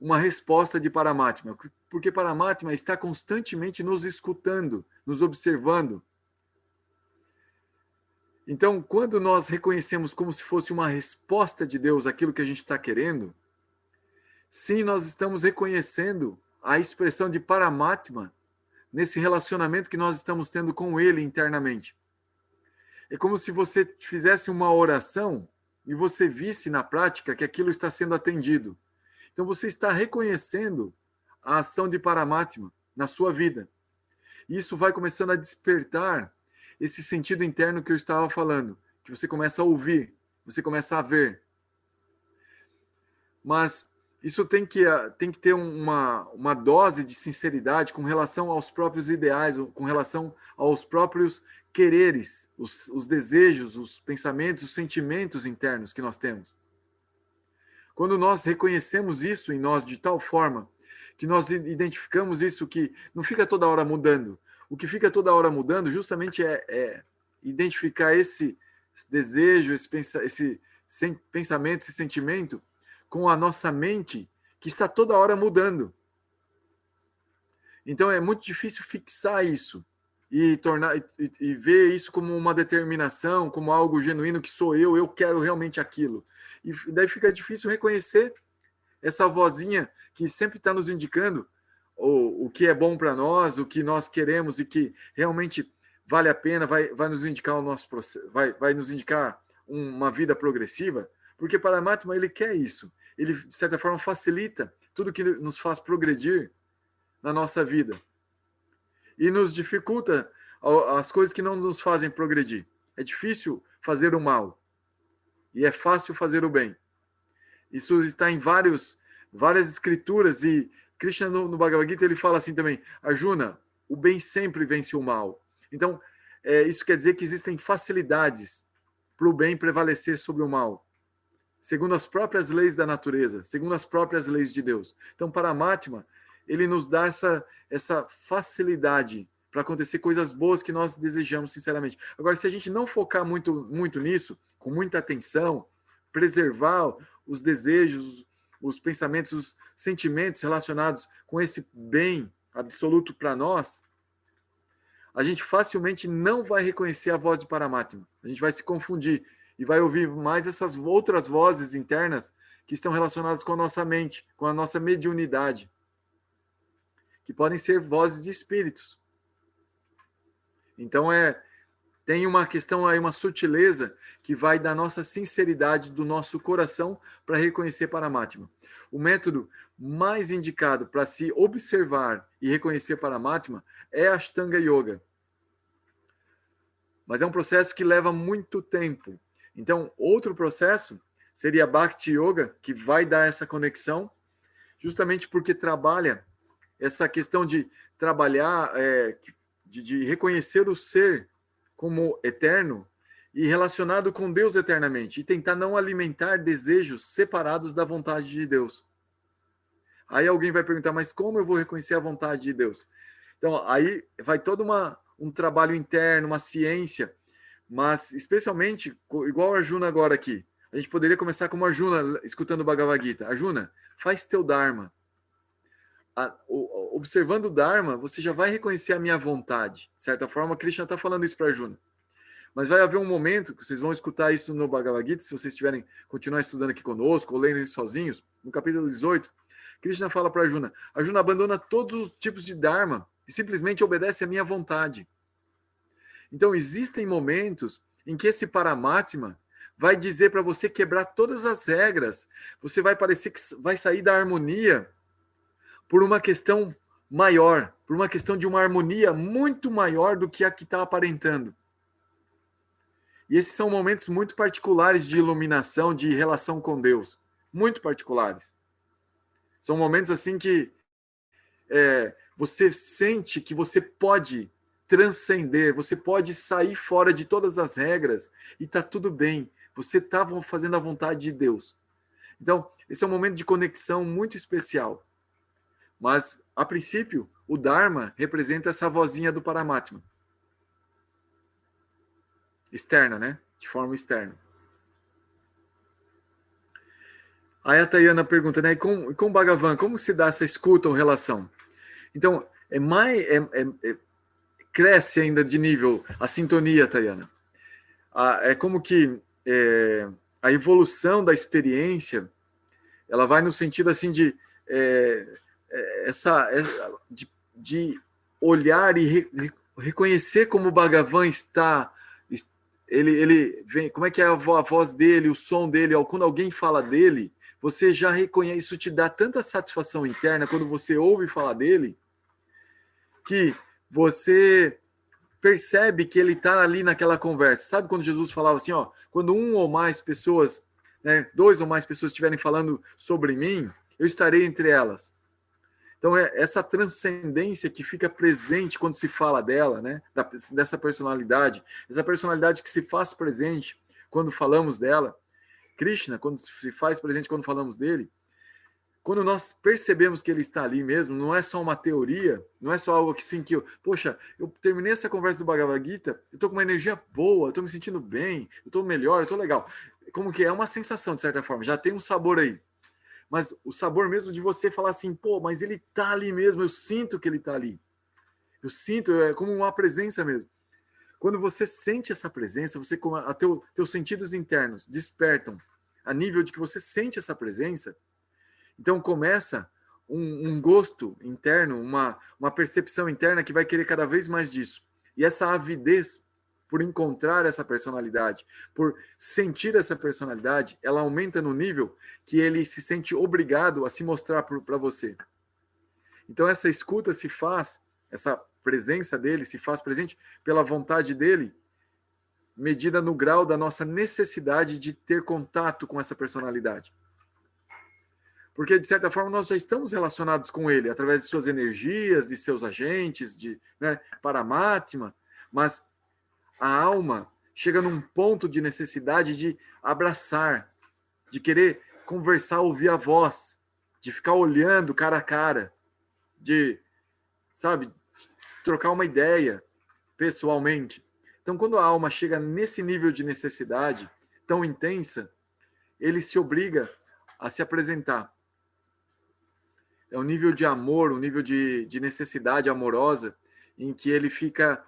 uma resposta de Paramatma, porque Paramatma está constantemente nos escutando, nos observando. Então, quando nós reconhecemos como se fosse uma resposta de Deus aquilo que a gente está querendo, sim, nós estamos reconhecendo a expressão de Paramatma nesse relacionamento que nós estamos tendo com ele internamente. É como se você fizesse uma oração e você visse na prática que aquilo está sendo atendido. Então você está reconhecendo a ação de Paramatma na sua vida. E isso vai começando a despertar esse sentido interno que eu estava falando, que você começa a ouvir você começa a ver. Mas isso tem que ter uma dose de sinceridade com relação aos próprios ideais, com relação aos próprios quereres, os desejos, os pensamentos, os sentimentos internos que nós temos. Quando nós reconhecemos isso em nós de tal forma que nós identificamos isso, que não fica toda hora mudando. O que fica toda hora mudando justamente é identificar esse desejo, esse pensamento, esse sentimento com a nossa mente que está toda hora mudando. Então é muito difícil fixar isso e ver isso como uma determinação, como algo genuíno que sou eu quero realmente aquilo. E daí fica difícil reconhecer essa vozinha que sempre está nos indicando o que é bom para nós, o que nós queremos e que realmente vale a pena, vai nos indicar o nosso processo, vai nos indicar uma vida progressiva, porque Paramatma ele quer isso. Ele, de certa forma, facilita tudo que nos faz progredir na nossa vida e nos dificulta as coisas que não nos fazem progredir. É difícil fazer o mal e é fácil fazer o bem. Isso está em várias escrituras e Krishna no Bhagavad Gita ele fala assim também, Arjuna, o bem sempre vence o mal. Então, isso quer dizer que existem facilidades para o bem prevalecer sobre o mal, segundo as próprias leis da natureza, segundo as próprias leis de Deus. Então, Paramatma, ele nos dá essa facilidade para acontecer coisas boas que nós desejamos sinceramente. Agora, se a gente não focar muito nisso, com muita atenção, preservar os desejos, os pensamentos, os sentimentos relacionados com esse bem absoluto para nós, a gente facilmente não vai reconhecer a voz de Paramatma. A gente vai se confundir e vai ouvir mais essas outras vozes internas que estão relacionadas com a nossa mente, com a nossa mediunidade, que podem ser vozes de espíritos. Então, tem uma questão aí, uma sutileza que vai da nossa sinceridade, do nosso coração, para reconhecer Paramatma. O método mais indicado para se observar e reconhecer Paramatma é Ashtanga Yoga. Mas é um processo que leva muito tempo. Então, outro processo seria Bhakti Yoga, que vai dar essa conexão, justamente porque trabalha essa questão de trabalhar, de reconhecer o ser como eterno e relacionado com Deus eternamente, e tentar não alimentar desejos separados da vontade de Deus. Aí alguém vai perguntar, mas como eu vou reconhecer a vontade de Deus? Então, aí vai todo um trabalho interno, uma ciência, mas especialmente, igual o Arjuna agora aqui, a gente poderia começar como Arjuna, escutando o Bhagavad Gita. Arjuna, faz teu Dharma. Observando o Dharma, você já vai reconhecer a minha vontade. De certa forma, Krishna está falando isso para Arjuna. Mas vai haver um momento que vocês vão escutar isso no Bhagavad Gita, se vocês tiverem continuar estudando aqui conosco, ou lendo isso sozinhos, no capítulo 18, Krishna fala para Arjuna, Arjuna abandona todos os tipos de Dharma e simplesmente obedece à minha vontade. Então, existem momentos em que esse Paramatma vai dizer para você quebrar todas as regras, você vai parecer que vai sair da harmonia por uma questão maior, por uma questão de uma harmonia muito maior do que a que está aparentando. E esses são momentos muito particulares de iluminação, de relação com Deus. Muito particulares. São momentos assim que você sente que você pode transcender, você pode sair fora de todas as regras e está tudo bem. Você está fazendo a vontade de Deus. Então, esse é um momento de conexão muito especial. Mas, a princípio, o Dharma representa essa vozinha do Paramatma. Externa, né? De forma externa. Aí a Tayana pergunta, né? E com Bhagavan, como se dá essa escuta ou relação? Então, cresce ainda de nível a sintonia, Tayana. É como que a evolução da experiência, ela vai no sentido assim de olhar e reconhecer como o Bhagavan está. Ele vem, como é que é a voz dele, o som dele, quando alguém fala dele, você já reconhece, isso te dá tanta satisfação interna quando você ouve falar dele, que você percebe que ele está ali naquela conversa. Sabe quando Jesus falava assim, ó, quando um ou mais pessoas, né, 2 ou mais pessoas estiverem falando sobre mim, eu estarei entre elas. Então, é essa transcendência que fica presente quando se fala dela, né, dessa personalidade, essa personalidade que se faz presente quando falamos dela, Krishna, quando se faz presente quando falamos dele, quando nós percebemos que ele está ali mesmo, não é só uma teoria, não é só algo que sim, que poxa, eu terminei essa conversa do Bhagavad Gita, eu estou com uma energia boa, eu estou me sentindo bem, eu estou melhor, eu estou legal. Como que é uma sensação, de certa forma, já tem um sabor aí. Mas o sabor mesmo de você falar assim, pô, mas ele está ali mesmo, eu sinto que ele está ali. Eu sinto, é como uma presença mesmo. Quando você sente essa presença, você, teus sentidos internos despertam a nível de que você sente essa presença. Então começa um gosto interno, uma percepção interna que vai querer cada vez mais disso. E essa avidez por encontrar essa personalidade, por sentir essa personalidade, ela aumenta no nível que ele se sente obrigado a se mostrar para você. Então essa escuta se faz, essa presença dele se faz presente pela vontade dele, medida no grau da nossa necessidade de ter contato com essa personalidade. Porque, de certa forma, nós já estamos relacionados com ele, através de suas energias, de seus agentes, de Paramatma, mas a alma chega num ponto de necessidade de abraçar, de querer conversar, ouvir a voz, de ficar olhando cara a cara, de, sabe, trocar uma ideia pessoalmente. Então, quando a alma chega nesse nível de necessidade tão intensa, ele se obriga a se apresentar. É um nível de amor, um nível de necessidade amorosa em que ele fica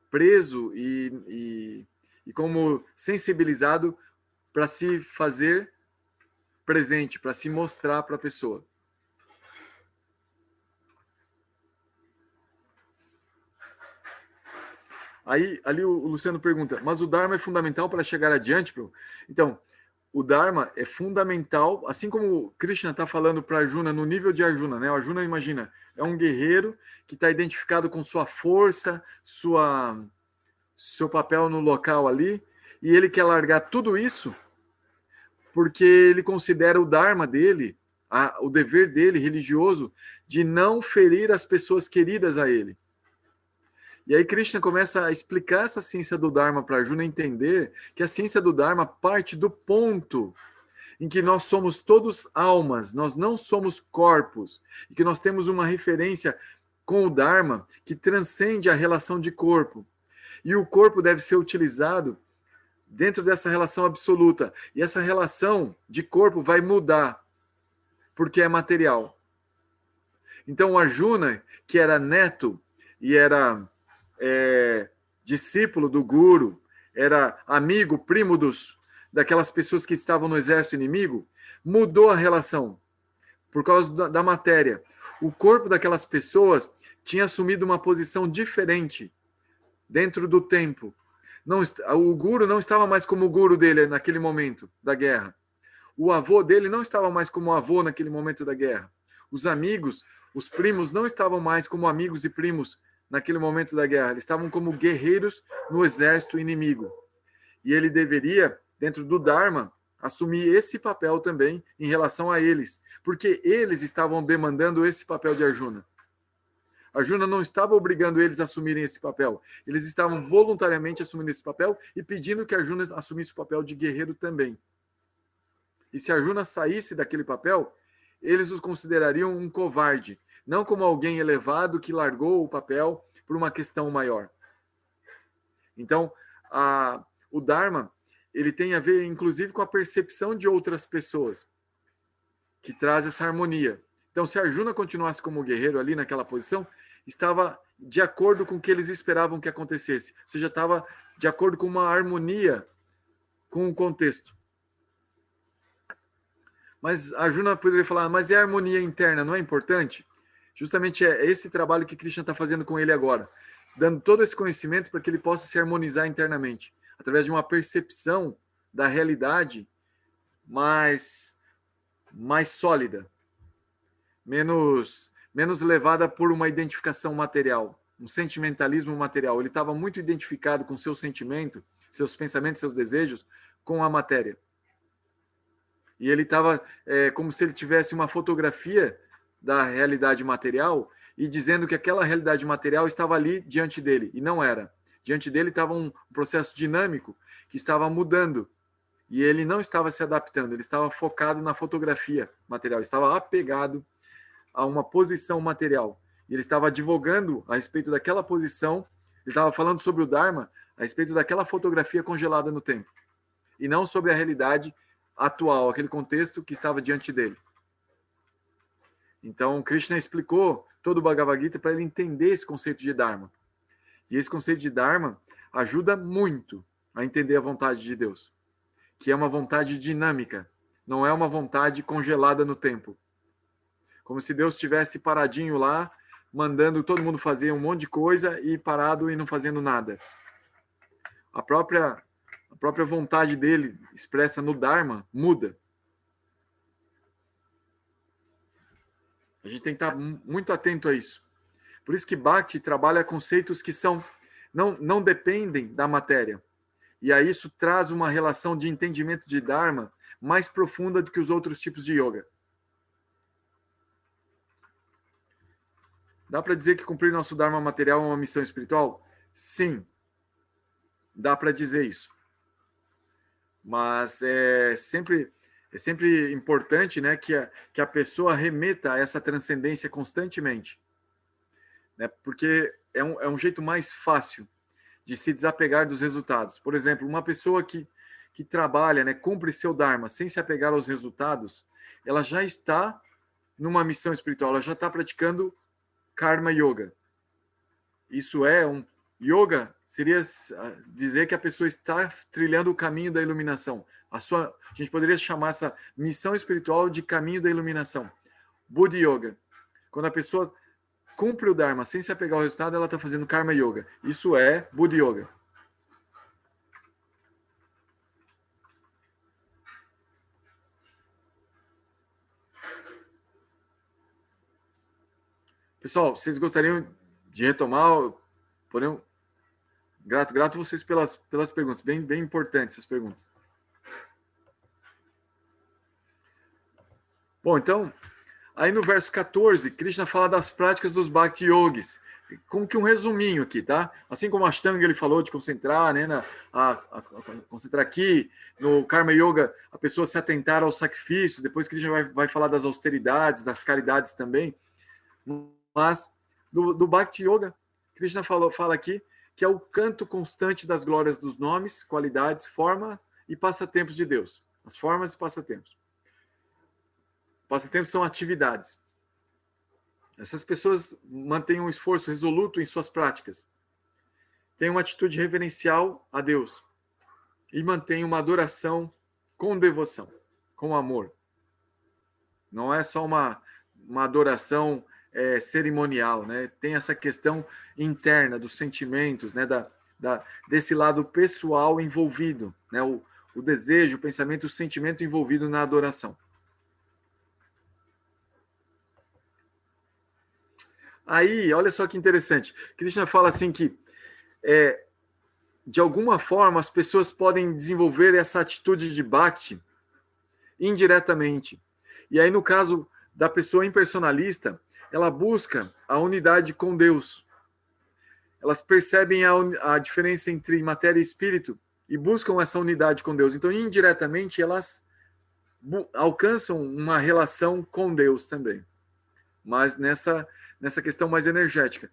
preso e como sensibilizado para se fazer presente, para se mostrar para a pessoa. Aí, ali o Luciano pergunta, mas o Dharma é fundamental para chegar adiante? Então, o Dharma é fundamental, assim como Krishna está falando para Arjuna, no nível de Arjuna, né? O Arjuna, imagina, é um guerreiro que está identificado com sua força, seu papel no local ali, e ele quer largar tudo isso porque ele considera o Dharma dele, o dever dele religioso, de não ferir as pessoas queridas a ele. E aí Krishna começa a explicar essa ciência do Dharma para Arjuna entender que a ciência do Dharma parte do ponto em que nós somos todos almas, nós não somos corpos, e que nós temos uma referência com o Dharma que transcende a relação de corpo. E o corpo deve ser utilizado dentro dessa relação absoluta. E essa relação de corpo vai mudar, porque é material. Então o Arjuna, que era neto e era discípulo do Guru, era amigo, primo daquelas pessoas que estavam no exército inimigo, mudou a relação por causa da matéria. O corpo daquelas pessoas tinha assumido uma posição diferente dentro do tempo. O Guru não estava mais como o Guru dele naquele momento da guerra. O avô dele não estava mais como avô naquele momento da guerra. Os amigos, os primos não estavam mais como amigos e primos naquele momento da guerra. Eles estavam como guerreiros no exército inimigo. E ele deveria, dentro do Dharma, assumir esse papel também em relação a eles, porque eles estavam demandando esse papel de Arjuna. Arjuna não estava obrigando eles a assumirem esse papel. Eles estavam voluntariamente assumindo esse papel e pedindo que Arjuna assumisse o papel de guerreiro também. E se Arjuna saísse daquele papel, eles os considerariam um covarde, não como alguém elevado que largou o papel por uma questão maior. Então, o Dharma, ele tem a ver, inclusive, com a percepção de outras pessoas, que traz essa harmonia. Então, se Arjuna continuasse como guerreiro ali naquela posição, estava de acordo com o que eles esperavam que acontecesse. Ou seja, estava de acordo com uma harmonia com o contexto. Mas Arjuna poderia falar, mas é a harmonia interna, não é importante? Justamente é esse trabalho que Krishna está fazendo com ele agora, dando todo esse conhecimento para que ele possa se harmonizar internamente, através de uma percepção da realidade mais sólida, menos levada por uma identificação material. um sentimentalismo material. Ele estava muito identificado com seu sentimento, seus pensamentos, seus desejos, com a matéria. E ele estava como se ele tivesse uma fotografia da realidade material e dizendo que aquela realidade material estava ali diante dele, e não era. Diante dele estava um processo dinâmico que estava mudando, e ele não estava se adaptando, ele estava focado na fotografia material, estava apegado a uma posição material, e ele estava advogando a respeito daquela posição, ele estava falando sobre o Dharma a respeito daquela fotografia congelada no tempo, e não sobre a realidade atual, aquele contexto que estava diante dele. Então, Krishna explicou todo o Bhagavad Gita para ele entender esse conceito de Dharma. E esse conceito de Dharma ajuda muito a entender a vontade de Deus, que é uma vontade dinâmica, não é uma vontade congelada no tempo. Como se Deus estivesse paradinho lá, mandando todo mundo fazer um monte de coisa e parado e não fazendo nada. A própria vontade dele, expressa no Dharma, muda. A gente tem que estar muito atento a isso. Por isso que Bhakti trabalha conceitos que não dependem da matéria. E aí isso traz uma relação de entendimento de Dharma mais profunda do que os outros tipos de yoga. Dá para dizer que cumprir nosso Dharma material é uma missão espiritual? Sim. Dá para dizer isso. Mas é sempre importante, né, que a pessoa remeta a essa transcendência constantemente. Né, porque é um jeito mais fácil de se desapegar dos resultados. Por exemplo, uma pessoa que trabalha, né, cumpre seu Dharma sem se apegar aos resultados, ela já está numa missão espiritual, ela já está praticando Karma Yoga. Isso é um yoga, seria dizer que a pessoa está trilhando o caminho da iluminação. A gente poderia chamar essa missão espiritual de caminho da iluminação. Buddha Yoga. Quando a pessoa cumpre o Dharma sem se apegar ao resultado, ela está fazendo Karma Yoga. Isso é Buddha Yoga. Pessoal, vocês gostariam de retomar? Grato vocês pelas perguntas. Bem importantes essas perguntas. Bom, então, aí no verso 14, Krishna fala das práticas dos Bhakti Yogis. Como que um resuminho aqui, tá? Assim como a Ashtanga ele falou de concentrar, né, concentrar aqui, no Karma Yoga, a pessoa se atentar aos sacrifícios, depois Krishna vai falar das austeridades, das caridades também. Mas do Bhakti Yoga, Krishna fala aqui que é o canto constante das glórias dos nomes, qualidades, forma e passatempos de Deus. As formas e passatempos. Passatempos são atividades. Essas pessoas mantêm um esforço resoluto em suas práticas. Têm uma atitude reverencial a Deus. E mantêm uma adoração com devoção, com amor. Não é só uma adoração cerimonial, né? Tem essa questão interna dos sentimentos, né? Desse lado pessoal envolvido, né? O desejo, o pensamento, o sentimento envolvido na adoração. Aí, olha só que interessante. Krishna fala assim que, de alguma forma, as pessoas podem desenvolver essa atitude de bhakti indiretamente. E aí, no caso da pessoa impersonalista, ela busca a unidade com Deus. Elas percebem a diferença entre matéria e espírito e buscam essa unidade com Deus. Então, indiretamente, elas alcançam uma relação com Deus também. Mas nessa questão mais energética.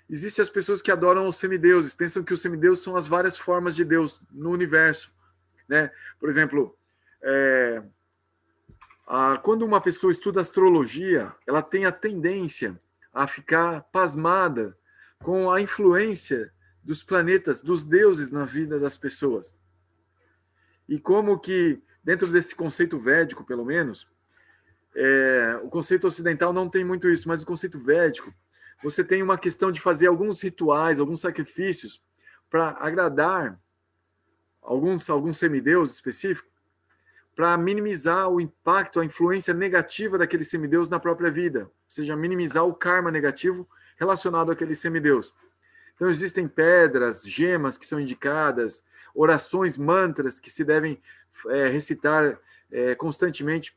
Existem as pessoas que adoram os semideuses, pensam que os semideuses são as várias formas de Deus no universo. Né? Por exemplo, quando uma pessoa estuda astrologia, ela tem a tendência a ficar pasmada com a influência dos planetas, dos deuses na vida das pessoas. E como que, dentro desse conceito védico, pelo menos, o conceito ocidental não tem muito isso, mas o conceito védico, você tem uma questão de fazer alguns rituais, alguns sacrifícios para agradar alguns semideuses específicos, para minimizar o impacto, a influência negativa daquele semideus na própria vida, ou seja, minimizar o karma negativo relacionado àquele semideus. Então, existem pedras, gemas que são indicadas, orações, mantras que se devem recitar constantemente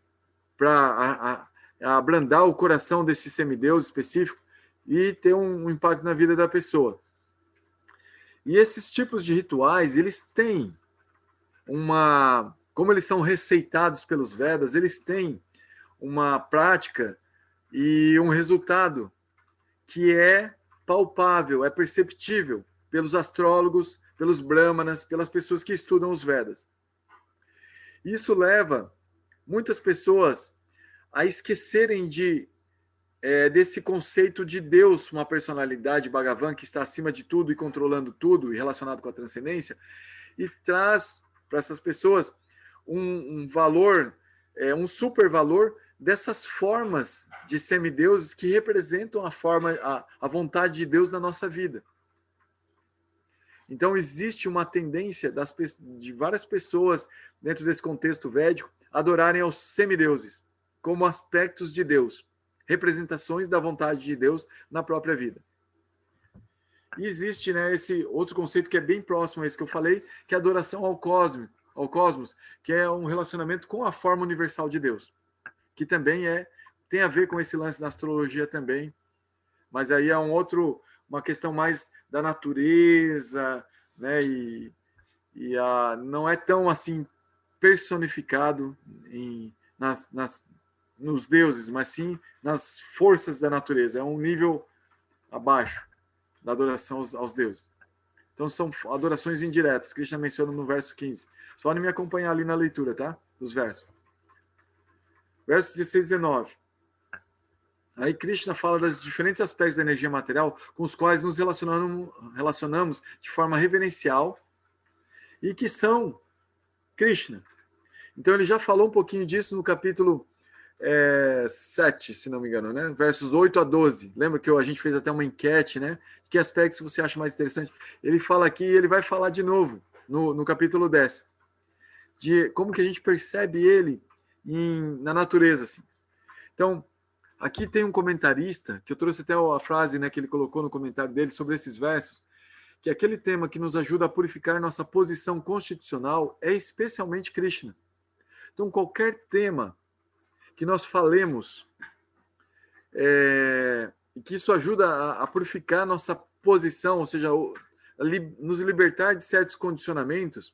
para abrandar o coração desse semideus específico e ter um impacto na vida da pessoa. E esses tipos de rituais, eles têm como eles são receitados pelos Vedas, eles têm uma prática e um resultado que é palpável, é perceptível pelos astrólogos, pelos brahmanas, pelas pessoas que estudam os Vedas. Isso leva muitas pessoas a esquecerem desse conceito de Deus, uma personalidade Bhagavan que está acima de tudo e controlando tudo e relacionado com a transcendência, e traz para essas pessoas um valor, um super valor dessas formas de semideuses que representam a vontade de Deus na nossa vida. Então, existe uma tendência de várias pessoas, dentro desse contexto védico, adorarem aos semideuses como aspectos de Deus, representações da vontade de Deus na própria vida. E existe, né, esse outro conceito que é bem próximo a esse que eu falei, que é a adoração ao cosmos, que é um relacionamento com a forma universal de Deus, que também tem a ver com esse lance da astrologia também, mas aí é uma questão mais da natureza, né, não é tão assim personificado nos deuses, mas sim nas forças da natureza. É um nível abaixo da adoração aos deuses. Então são adorações indiretas. Krishna menciona no verso 15. Vocês podem me acompanhar ali na leitura, tá? Dos versos. Versos 16 e 19. Aí Krishna fala dos diferentes aspectos da energia material com os quais nos relacionamos de forma reverencial e que são Krishna. Então ele já falou um pouquinho disso no capítulo 7, se não me engano, né? Versos 8 a 12. Lembra que a gente fez até uma enquete, né? Que aspectos você acha mais interessante? Ele fala aqui e ele vai falar de novo no capítulo 10. De como que a gente percebe ele na natureza, assim. Então, aqui tem um comentarista, que eu trouxe até a frase, né, que ele colocou no comentário dele sobre esses versos, que aquele tema que nos ajuda a purificar nossa posição constitucional é especialmente Krishna. Então, qualquer tema que nós falemos e que isso ajuda a purificar nossa posição, ou seja, nos libertar de certos condicionamentos,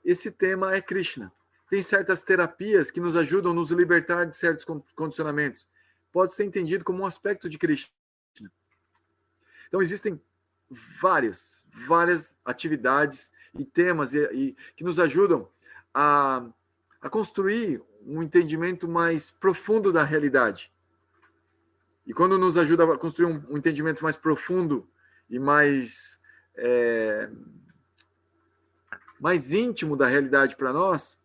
esse tema é Krishna. Tem certas terapias que nos ajudam a nos libertar de certos condicionamentos. Pode ser entendido como um aspecto de Krishna. Então, existem várias atividades e temas que nos ajudam a construir um entendimento mais profundo da realidade. E quando nos ajuda a construir um entendimento mais profundo e mais íntimo da realidade para nós,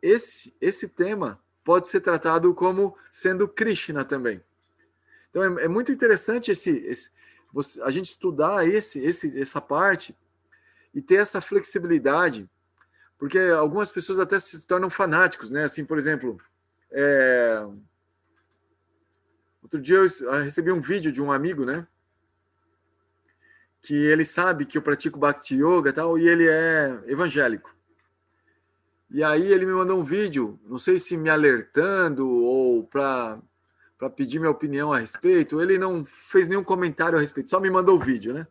esse tema pode ser tratado como sendo Krishna também. Então é muito interessante a gente estudar essa parte e ter essa flexibilidade, porque algumas pessoas até se tornam fanáticos, né? Assim, por exemplo, outro dia eu recebi um vídeo de um amigo, né? Que ele sabe que eu pratico Bhakti Yoga e tal, e ele é evangélico. E aí ele me mandou um vídeo, não sei se me alertando ou para pedir minha opinião a respeito. Ele não fez nenhum comentário a respeito, só me mandou o vídeo, né?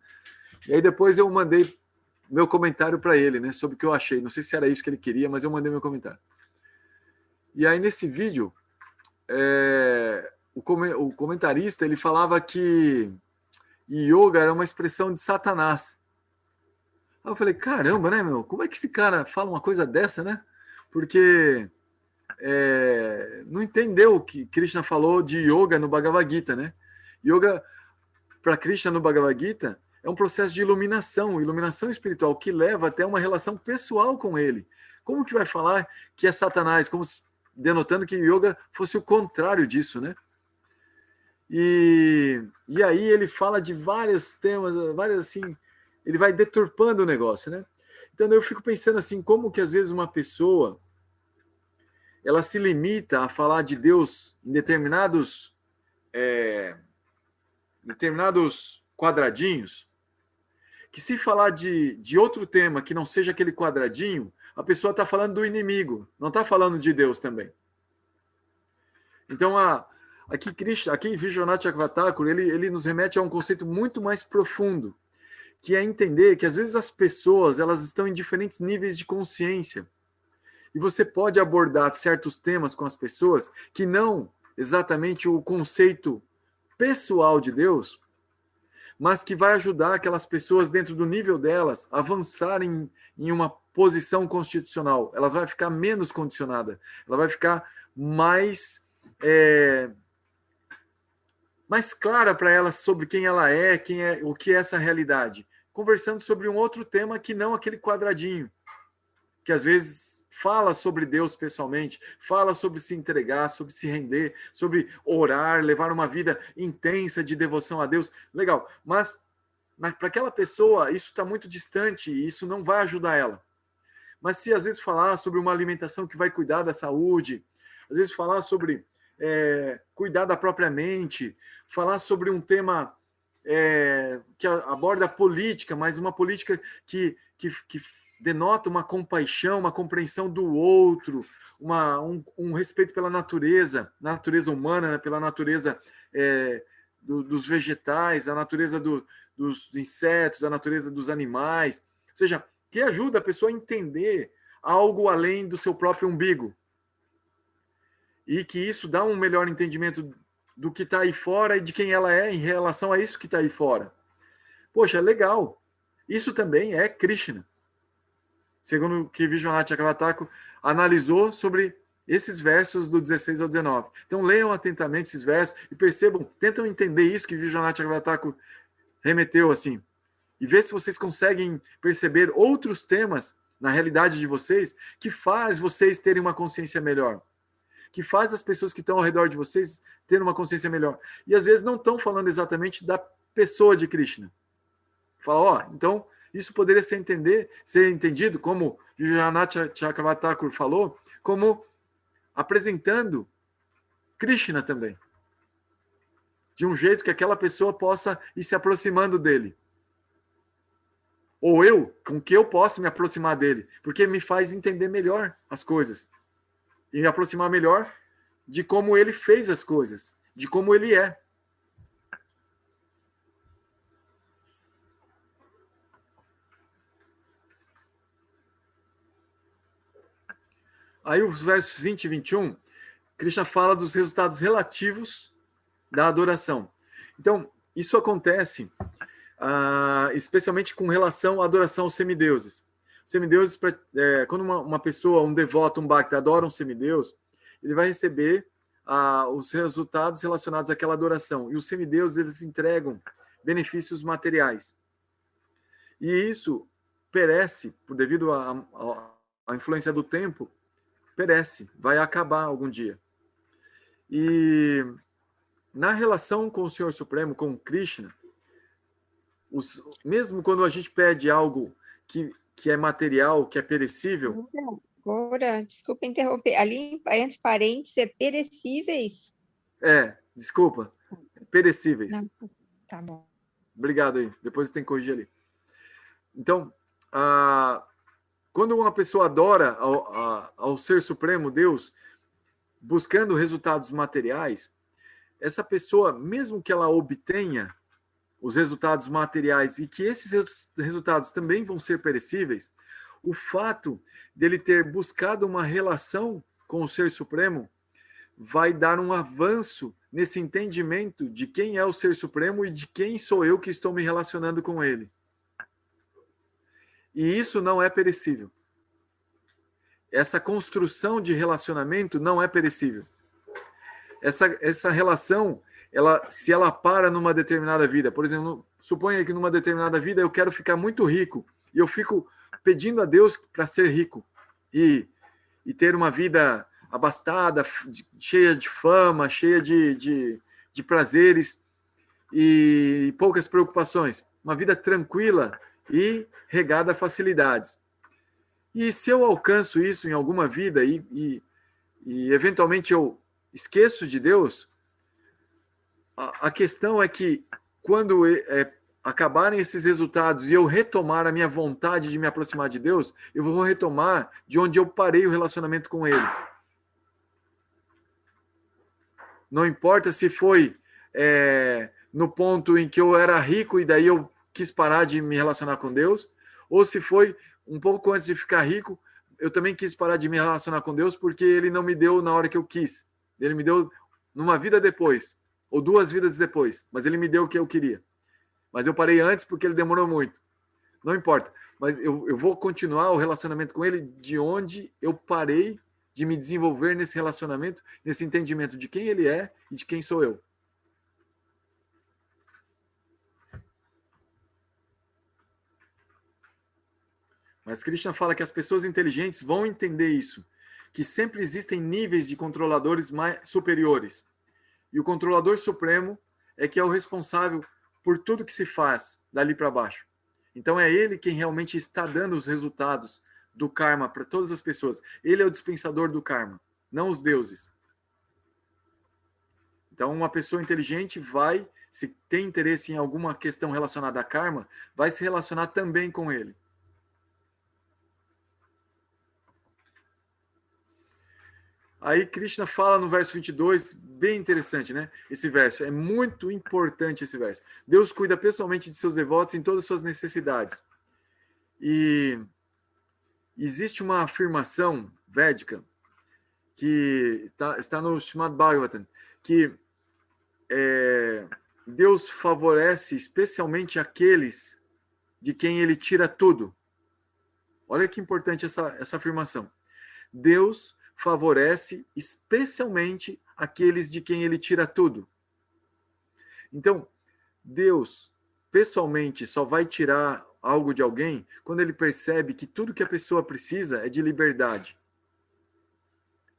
E aí depois eu mandei meu comentário para ele, né, sobre o que eu achei. Não sei se era isso que ele queria, mas eu mandei meu comentário. E aí nesse vídeo, o comentarista ele falava que yoga era uma expressão de Satanás. Aí eu falei, caramba, né, meu? Como é que esse cara fala uma coisa dessa, né? Porque não entendeu o que Krishna falou de yoga no Bhagavad Gita, né? Yoga, para Krishna no Bhagavad Gita, é um processo de iluminação espiritual, que leva até uma relação pessoal com ele. Como que vai falar que é Satanás? Como denotando que yoga fosse o contrário disso, né? E aí ele fala de vários temas, assim, ele vai deturpando o negócio, né? Então eu fico pensando assim, como que às vezes uma pessoa ela se limita a falar de Deus em determinados quadradinhos, que se falar de outro tema que não seja aquele quadradinho, a pessoa está falando do inimigo, não está falando de Deus também. Então, aqui Vishwanath Chakravartin, ele nos remete a um conceito muito mais profundo, que é entender que às vezes as pessoas elas estão em diferentes níveis de consciência. E você pode abordar certos temas com as pessoas que não exatamente o conceito pessoal de Deus, mas que vai ajudar aquelas pessoas dentro do nível delas a avançarem em uma posição constitucional. Ela vai ficar menos condicionada, ela vai ficar mais clara para ela sobre quem ela é, o que é essa realidade. Conversando sobre um outro tema que não aquele quadradinho, que às vezes fala sobre Deus pessoalmente, fala sobre se entregar, sobre se render, sobre orar, levar uma vida intensa de devoção a Deus. Legal, mas para aquela pessoa isso está muito distante e isso não vai ajudar ela. Mas se às vezes falar sobre uma alimentação que vai cuidar da saúde, às vezes falar sobre cuidar da própria mente, falar sobre um tema que aborda a política, mas uma política que denota uma compaixão, uma compreensão do outro, um respeito pela natureza humana, né, pela natureza dos vegetais, a natureza dos insetos, a natureza dos animais, ou seja, que ajuda a pessoa a entender algo além do seu próprio umbigo. E que isso dá um melhor entendimento do que está aí fora e de quem ela é em relação a isso que está aí fora. Poxa, legal. Isso também é Krishna. Segundo o que Vishwanath Chakravartin analisou sobre esses versos do 16 ao 19. Então leiam atentamente esses versos e percebam, tentam entender isso que Vishwanath Chakravartin remeteu assim. E ver se vocês conseguem perceber outros temas na realidade de vocês que faz vocês terem uma consciência melhor. Que faz as pessoas que estão ao redor de vocês terem uma consciência melhor. E às vezes não estão falando exatamente da pessoa de Krishna. Fala, então isso poderia ser entendido, como Vishwanath Chakravartin falou, como apresentando Krishna também. De um jeito que aquela pessoa possa ir se aproximando dele. Ou com que eu posso me aproximar dele, porque me faz entender melhor as coisas. E me aproximar melhor de como ele fez as coisas, de como ele é. Aí os versos 20 e 21, Krishna fala dos resultados relativos da adoração. Então, isso acontece especialmente com relação à adoração aos semideuses. Semideuses, quando uma pessoa, um devoto, um bhakta, adora um semideus, ele vai receber os resultados relacionados àquela adoração. E os semideuses, eles entregam benefícios materiais. E isso perece, devido à influência do tempo, perece, vai acabar algum dia. E na relação com o Senhor Supremo, com Krishna, mesmo quando a gente pede algo que é material, que é perecível... Agora, desculpa interromper, ali entre parênteses é perecíveis? Desculpa, perecíveis. Não, tá bom. Obrigado aí, depois você tem que corrigir ali. Então, quando uma pessoa adora ao Ser Supremo, Deus, buscando resultados materiais, essa pessoa, mesmo que ela obtenha os resultados materiais e que esses resultados também vão ser perecíveis, o fato dele ter buscado uma relação com o Ser Supremo vai dar um avanço nesse entendimento de quem é o Ser Supremo e de quem sou eu que estou me relacionando com ele. E isso não é perecível. Essa construção de relacionamento não é perecível. Essa relação, se ela para numa determinada vida, por exemplo, suponha que numa determinada vida eu quero ficar muito rico e eu fico pedindo a Deus para ser rico e ter uma vida abastada, cheia de fama, cheia de prazeres e poucas preocupações. Uma vida tranquila e regada a facilidades. E se eu alcanço isso em alguma vida e eventualmente eu esqueço de Deus, a questão é que quando acabarem esses resultados e eu retomar a minha vontade de me aproximar de Deus, eu vou retomar de onde eu parei o relacionamento com Ele. Não importa se foi no ponto em que eu era rico e daí eu quis parar de me relacionar com Deus, ou se foi um pouco antes de ficar rico, eu também quis parar de me relacionar com Deus porque Ele não me deu na hora que eu quis. Ele me deu numa vida depois, ou 2 vidas depois, mas Ele me deu o que eu queria. Mas eu parei antes porque Ele demorou muito. Não importa, mas eu vou continuar o relacionamento com Ele de onde eu parei de me desenvolver nesse relacionamento, nesse entendimento de quem Ele é e de quem sou eu. Mas Krishna fala que as pessoas inteligentes vão entender isso, que sempre existem níveis de controladores mais superiores. E o controlador supremo é que é o responsável por tudo que se faz dali para baixo. Então é ele quem realmente está dando os resultados do karma para todas as pessoas. Ele é o dispensador do karma, não os deuses. Então uma pessoa inteligente vai, se tem interesse em alguma questão relacionada a karma, vai se relacionar também com ele. Aí Krishna fala no verso 22, bem interessante, né? Esse verso, é muito importante esse verso. Deus cuida pessoalmente de seus devotos em todas as suas necessidades. E existe uma afirmação védica que está no Srimad Bhagavatam, que Deus favorece especialmente aqueles de quem Ele tira tudo. Olha que importante essa afirmação. Deus favorece especialmente aqueles de quem Ele tira tudo. Então, Deus, pessoalmente, só vai tirar algo de alguém quando Ele percebe que tudo que a pessoa precisa é de liberdade.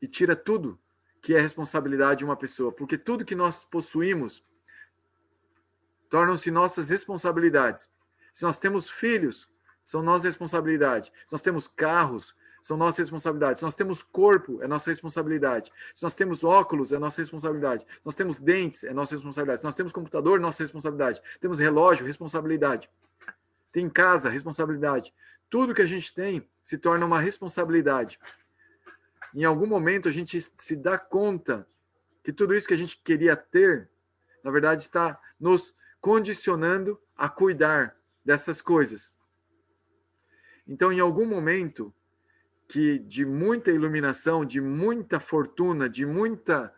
E tira tudo que é responsabilidade de uma pessoa. Porque tudo que nós possuímos tornam-se nossas responsabilidades. Se nós temos filhos, são nossa responsabilidade. Se nós temos carros, são nossa responsabilidade. Se nós temos corpo, é nossa responsabilidade. Se nós temos óculos, é nossa responsabilidade. Se nós temos dentes, é nossa responsabilidade. Se nós temos computador, nossa responsabilidade. Temos relógio, responsabilidade. Tem casa, responsabilidade. Tudo que a gente tem se torna uma responsabilidade. Em algum momento a gente se dá conta que tudo isso que a gente queria ter, na verdade, está nos condicionando a cuidar dessas coisas. Então, em algum momento que de muita iluminação, de muita fortuna, de muita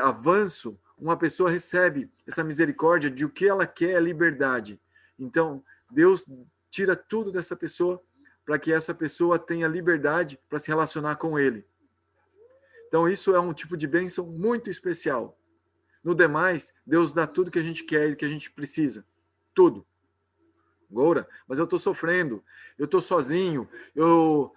avanço, uma pessoa recebe essa misericórdia de o que ela quer é liberdade. Então, Deus tira tudo dessa pessoa para que essa pessoa tenha liberdade para se relacionar com Ele. Então, isso é um tipo de bênção muito especial. No demais, Deus dá tudo que a gente quer e que a gente precisa. Tudo. Goura, mas eu estou sofrendo, eu estou sozinho, eu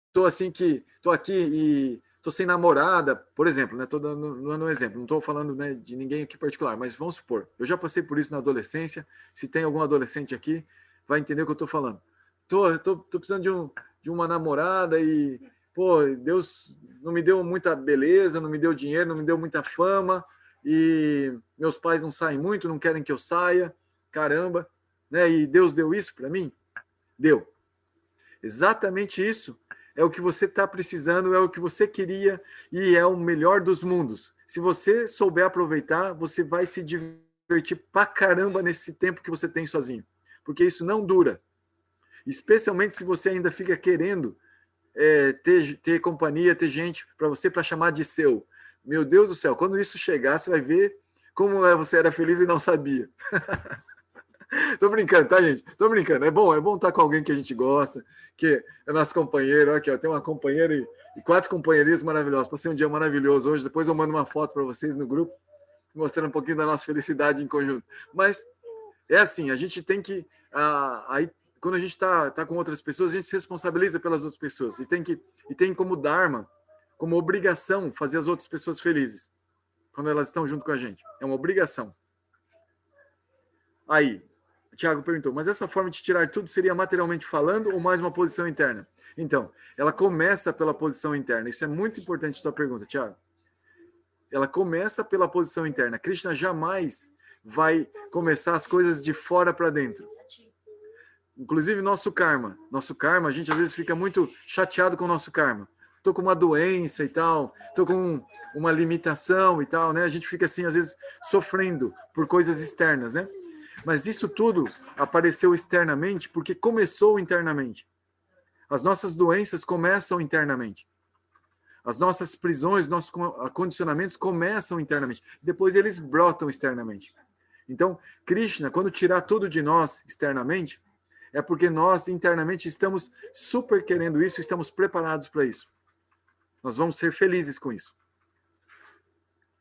estou assim que estou aqui e estou sem namorada, por exemplo, né? Estou dando um exemplo, não estou falando, né, de ninguém aqui particular, mas vamos supor, eu já passei por isso na adolescência. Se tem algum adolescente aqui, vai entender o que eu estou falando. Tô precisando de uma namorada e, pô, Deus não me deu muita beleza, não me deu dinheiro, não me deu muita fama e meus pais não saem muito, não querem que eu saia, caramba, né? E Deus deu isso para mim? Deu. Exatamente isso é o que você está precisando, é o que você queria e é o melhor dos mundos. Se você souber aproveitar, você vai se divertir pra caramba nesse tempo que você tem sozinho. Porque isso não dura. Especialmente se você ainda fica querendo ter companhia, ter gente para você para chamar de seu. Meu Deus do céu, quando isso chegar, você vai ver como você era feliz e não sabia. Tô brincando, tá, gente? Tô brincando. É bom estar com alguém que a gente gosta, que é nosso companheiro. Aqui, ó, tem uma companheira e 4 companheiros maravilhosos. Passei um dia maravilhoso hoje. Depois eu mando uma foto para vocês no grupo, mostrando um pouquinho da nossa felicidade em conjunto. Mas é assim, a gente tem que... aí, quando a gente está com outras pessoas, a gente se responsabiliza pelas outras pessoas. E tem como dharma, como obrigação, fazer as outras pessoas felizes. Quando elas estão junto com a gente. É uma obrigação. Aí, o Thiago perguntou, mas essa forma de tirar tudo seria materialmente falando ou mais uma posição interna? Então, ela começa pela posição interna. Isso é muito importante a sua pergunta, Thiago. Ela começa pela posição interna. Krishna jamais vai começar as coisas de fora para dentro. Inclusive nosso karma. Nosso karma, a gente às vezes fica muito chateado com o nosso karma. Estou com uma doença e tal, estou com uma limitação e tal, né? A gente fica assim, às vezes, sofrendo por coisas externas, né? Mas isso tudo apareceu externamente porque começou internamente. As nossas doenças começam internamente. As nossas prisões, nossos condicionamentos começam internamente. Depois eles brotam externamente. Então, Krishna, quando tirar tudo de nós externamente, é porque nós internamente estamos super querendo isso, estamos preparados para isso. Nós vamos ser felizes com isso.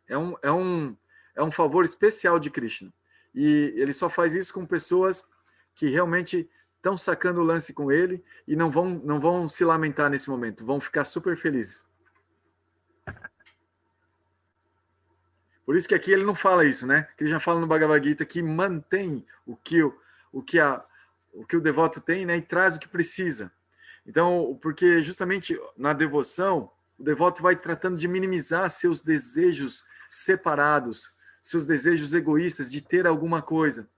É um favor especial de Krishna. E ele só faz isso com pessoas que realmente estão sacando o lance com ele e não vão se lamentar nesse momento, vão ficar super felizes. Por isso que aqui ele não fala isso, né? Krishna fala no Bhagavad Gita que mantém o que o devoto tem, né? E traz o que precisa. Então, porque justamente na devoção, o devoto vai tratando de minimizar seus desejos separados, seus desejos egoístas de ter alguma coisa.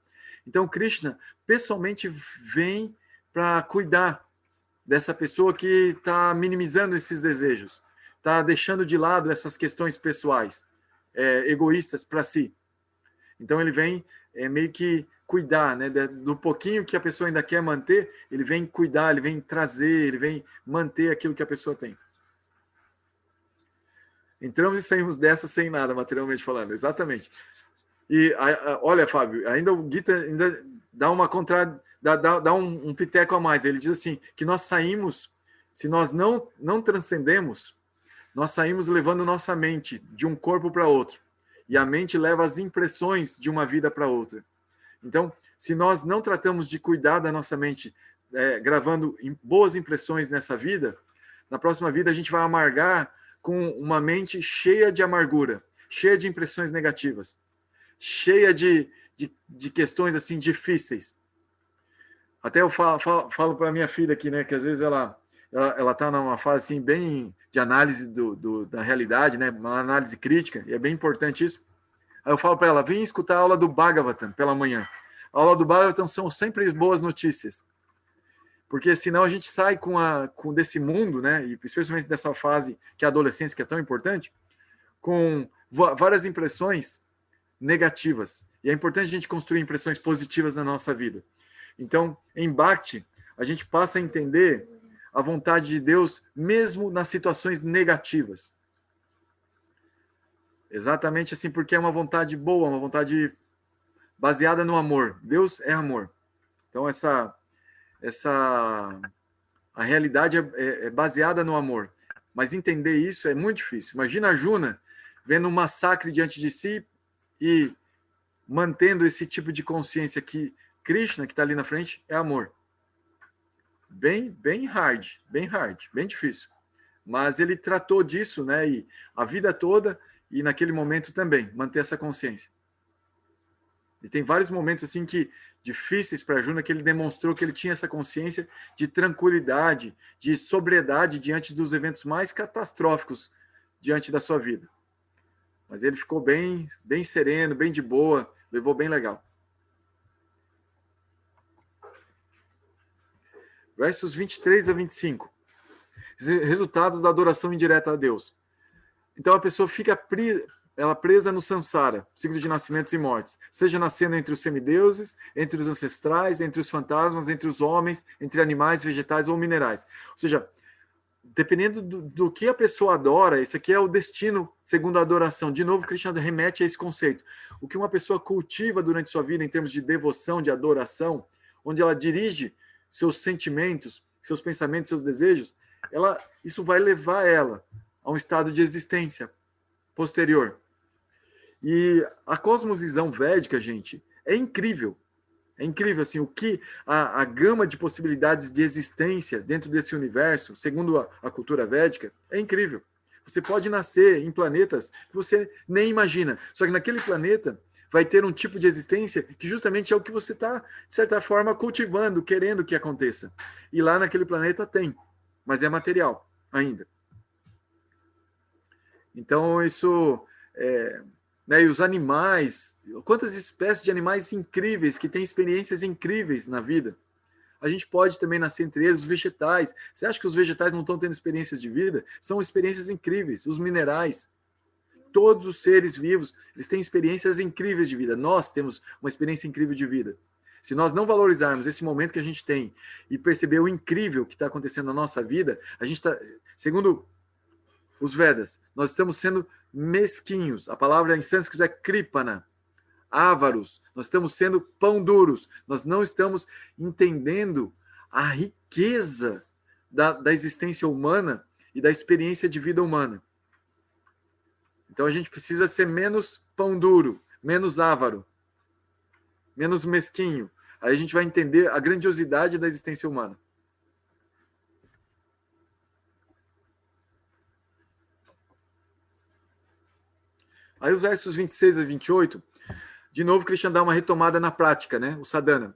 Então, Krishna pessoalmente vem para cuidar dessa pessoa que está minimizando esses desejos, está deixando de lado essas questões pessoais, egoístas para si. Então, ele vem meio que cuidar, né, do pouquinho que a pessoa ainda quer manter, ele vem cuidar, ele vem trazer, ele vem manter aquilo que a pessoa tem. Entramos e saímos dessa sem nada, materialmente falando, exatamente. E olha, Fábio, ainda o Gita ainda dá dá um piteco a mais. Ele diz assim, que nós saímos, se nós não transcendemos, nós saímos levando nossa mente de um corpo para outro. E a mente leva as impressões de uma vida para outra. Então, se nós não tratamos de cuidar da nossa mente, gravando boas impressões nessa vida, na próxima vida a gente vai amargar com uma mente cheia de amargura, cheia de impressões negativas, cheia de questões assim difíceis. Até eu falo para minha filha aqui, né, que às vezes ela está numa fase assim bem de análise da realidade, né, uma análise crítica, e é bem importante isso. Aí eu falo para ela, vem escutar a aula do Bhagavatam pela manhã. A aula do Bhagavatam são sempre boas notícias. Porque senão a gente sai com desse mundo, né, e especialmente dessa fase que é a adolescência, que é tão importante, com várias impressões negativas. E é importante a gente construir impressões positivas na nossa vida. Então, em Bhakti, a gente passa a entender a vontade de Deus mesmo nas situações negativas. Exatamente assim, porque é uma vontade boa, uma vontade baseada no amor. Deus é amor. Então, a realidade é baseada no amor. Mas entender isso é muito difícil. Imagina Arjuna vendo um massacre diante de si e mantendo esse tipo de consciência que Krishna, que está ali na frente, é amor. Bem hard, bem difícil. Mas ele tratou disso, né? E a vida toda e naquele momento também, manter essa consciência. E tem vários momentos assim difíceis para Arjuna, que ele demonstrou que ele tinha essa consciência de tranquilidade, de sobriedade diante dos eventos mais catastróficos diante da sua vida. Mas ele ficou bem sereno, bem de boa, levou bem legal. Versos 23 a 25. Resultados da adoração indireta a Deus. Então a pessoa fica presa no samsara, ciclo de nascimentos e mortes, seja nascendo entre os semideuses, entre os ancestrais, entre os fantasmas, entre os homens, entre animais, vegetais ou minerais. Ou seja, dependendo do que a pessoa adora, esse aqui é o destino segundo a adoração. De novo, Krishna remete a esse conceito. O que uma pessoa cultiva durante sua vida em termos de devoção, de adoração, onde ela dirige seus sentimentos, seus pensamentos, seus desejos, isso vai levar ela a um estado de existência posterior. E a cosmovisão védica, gente, é incrível. É incrível, assim, o que a gama de possibilidades de existência dentro desse universo, segundo a cultura védica, é incrível. Você pode nascer em planetas que você nem imagina. Só que naquele planeta vai ter um tipo de existência que justamente é o que você está, de certa forma, cultivando, querendo que aconteça. E lá naquele planeta tem, mas é material ainda. Então, isso né? E os animais, quantas espécies de animais incríveis que têm experiências incríveis na vida. A gente pode também nascer entre eles, os vegetais. Você acha que os vegetais não estão tendo experiências de vida? São experiências incríveis. Os minerais, todos os seres vivos, eles têm experiências incríveis de vida. Nós temos uma experiência incrível de vida. Se nós não valorizarmos esse momento que a gente tem e perceber o incrível que está acontecendo na nossa vida, a gente está, segundo os Vedas, nós estamos sendo mesquinhos. A palavra em sânscrito é kripana, ávaros. Nós estamos sendo pão duros. Nós não estamos entendendo a riqueza da existência humana e da experiência de vida humana. Então a gente precisa ser menos pão duro, menos ávaro, menos mesquinho. Aí a gente vai entender a grandiosidade da existência humana. Aí os versos 26 a 28, de novo Krishna dá uma retomada na prática, né? O sadhana.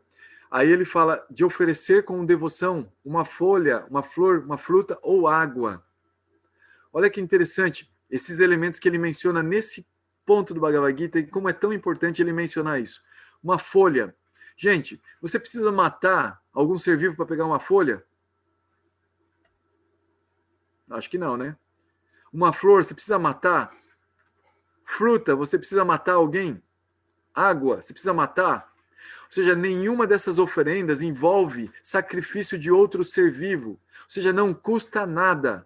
Aí ele fala de oferecer com devoção uma folha, uma flor, uma fruta ou água. Olha que interessante, esses elementos que ele menciona nesse ponto do Bhagavad Gita, e como é tão importante ele mencionar isso. Uma folha. Gente, você precisa matar algum ser vivo para pegar uma folha? Acho que não, né? Uma flor, você precisa matar? Fruta, você precisa matar alguém? Água, você precisa matar? Ou seja, nenhuma dessas oferendas envolve sacrifício de outro ser vivo. Ou seja, não custa nada.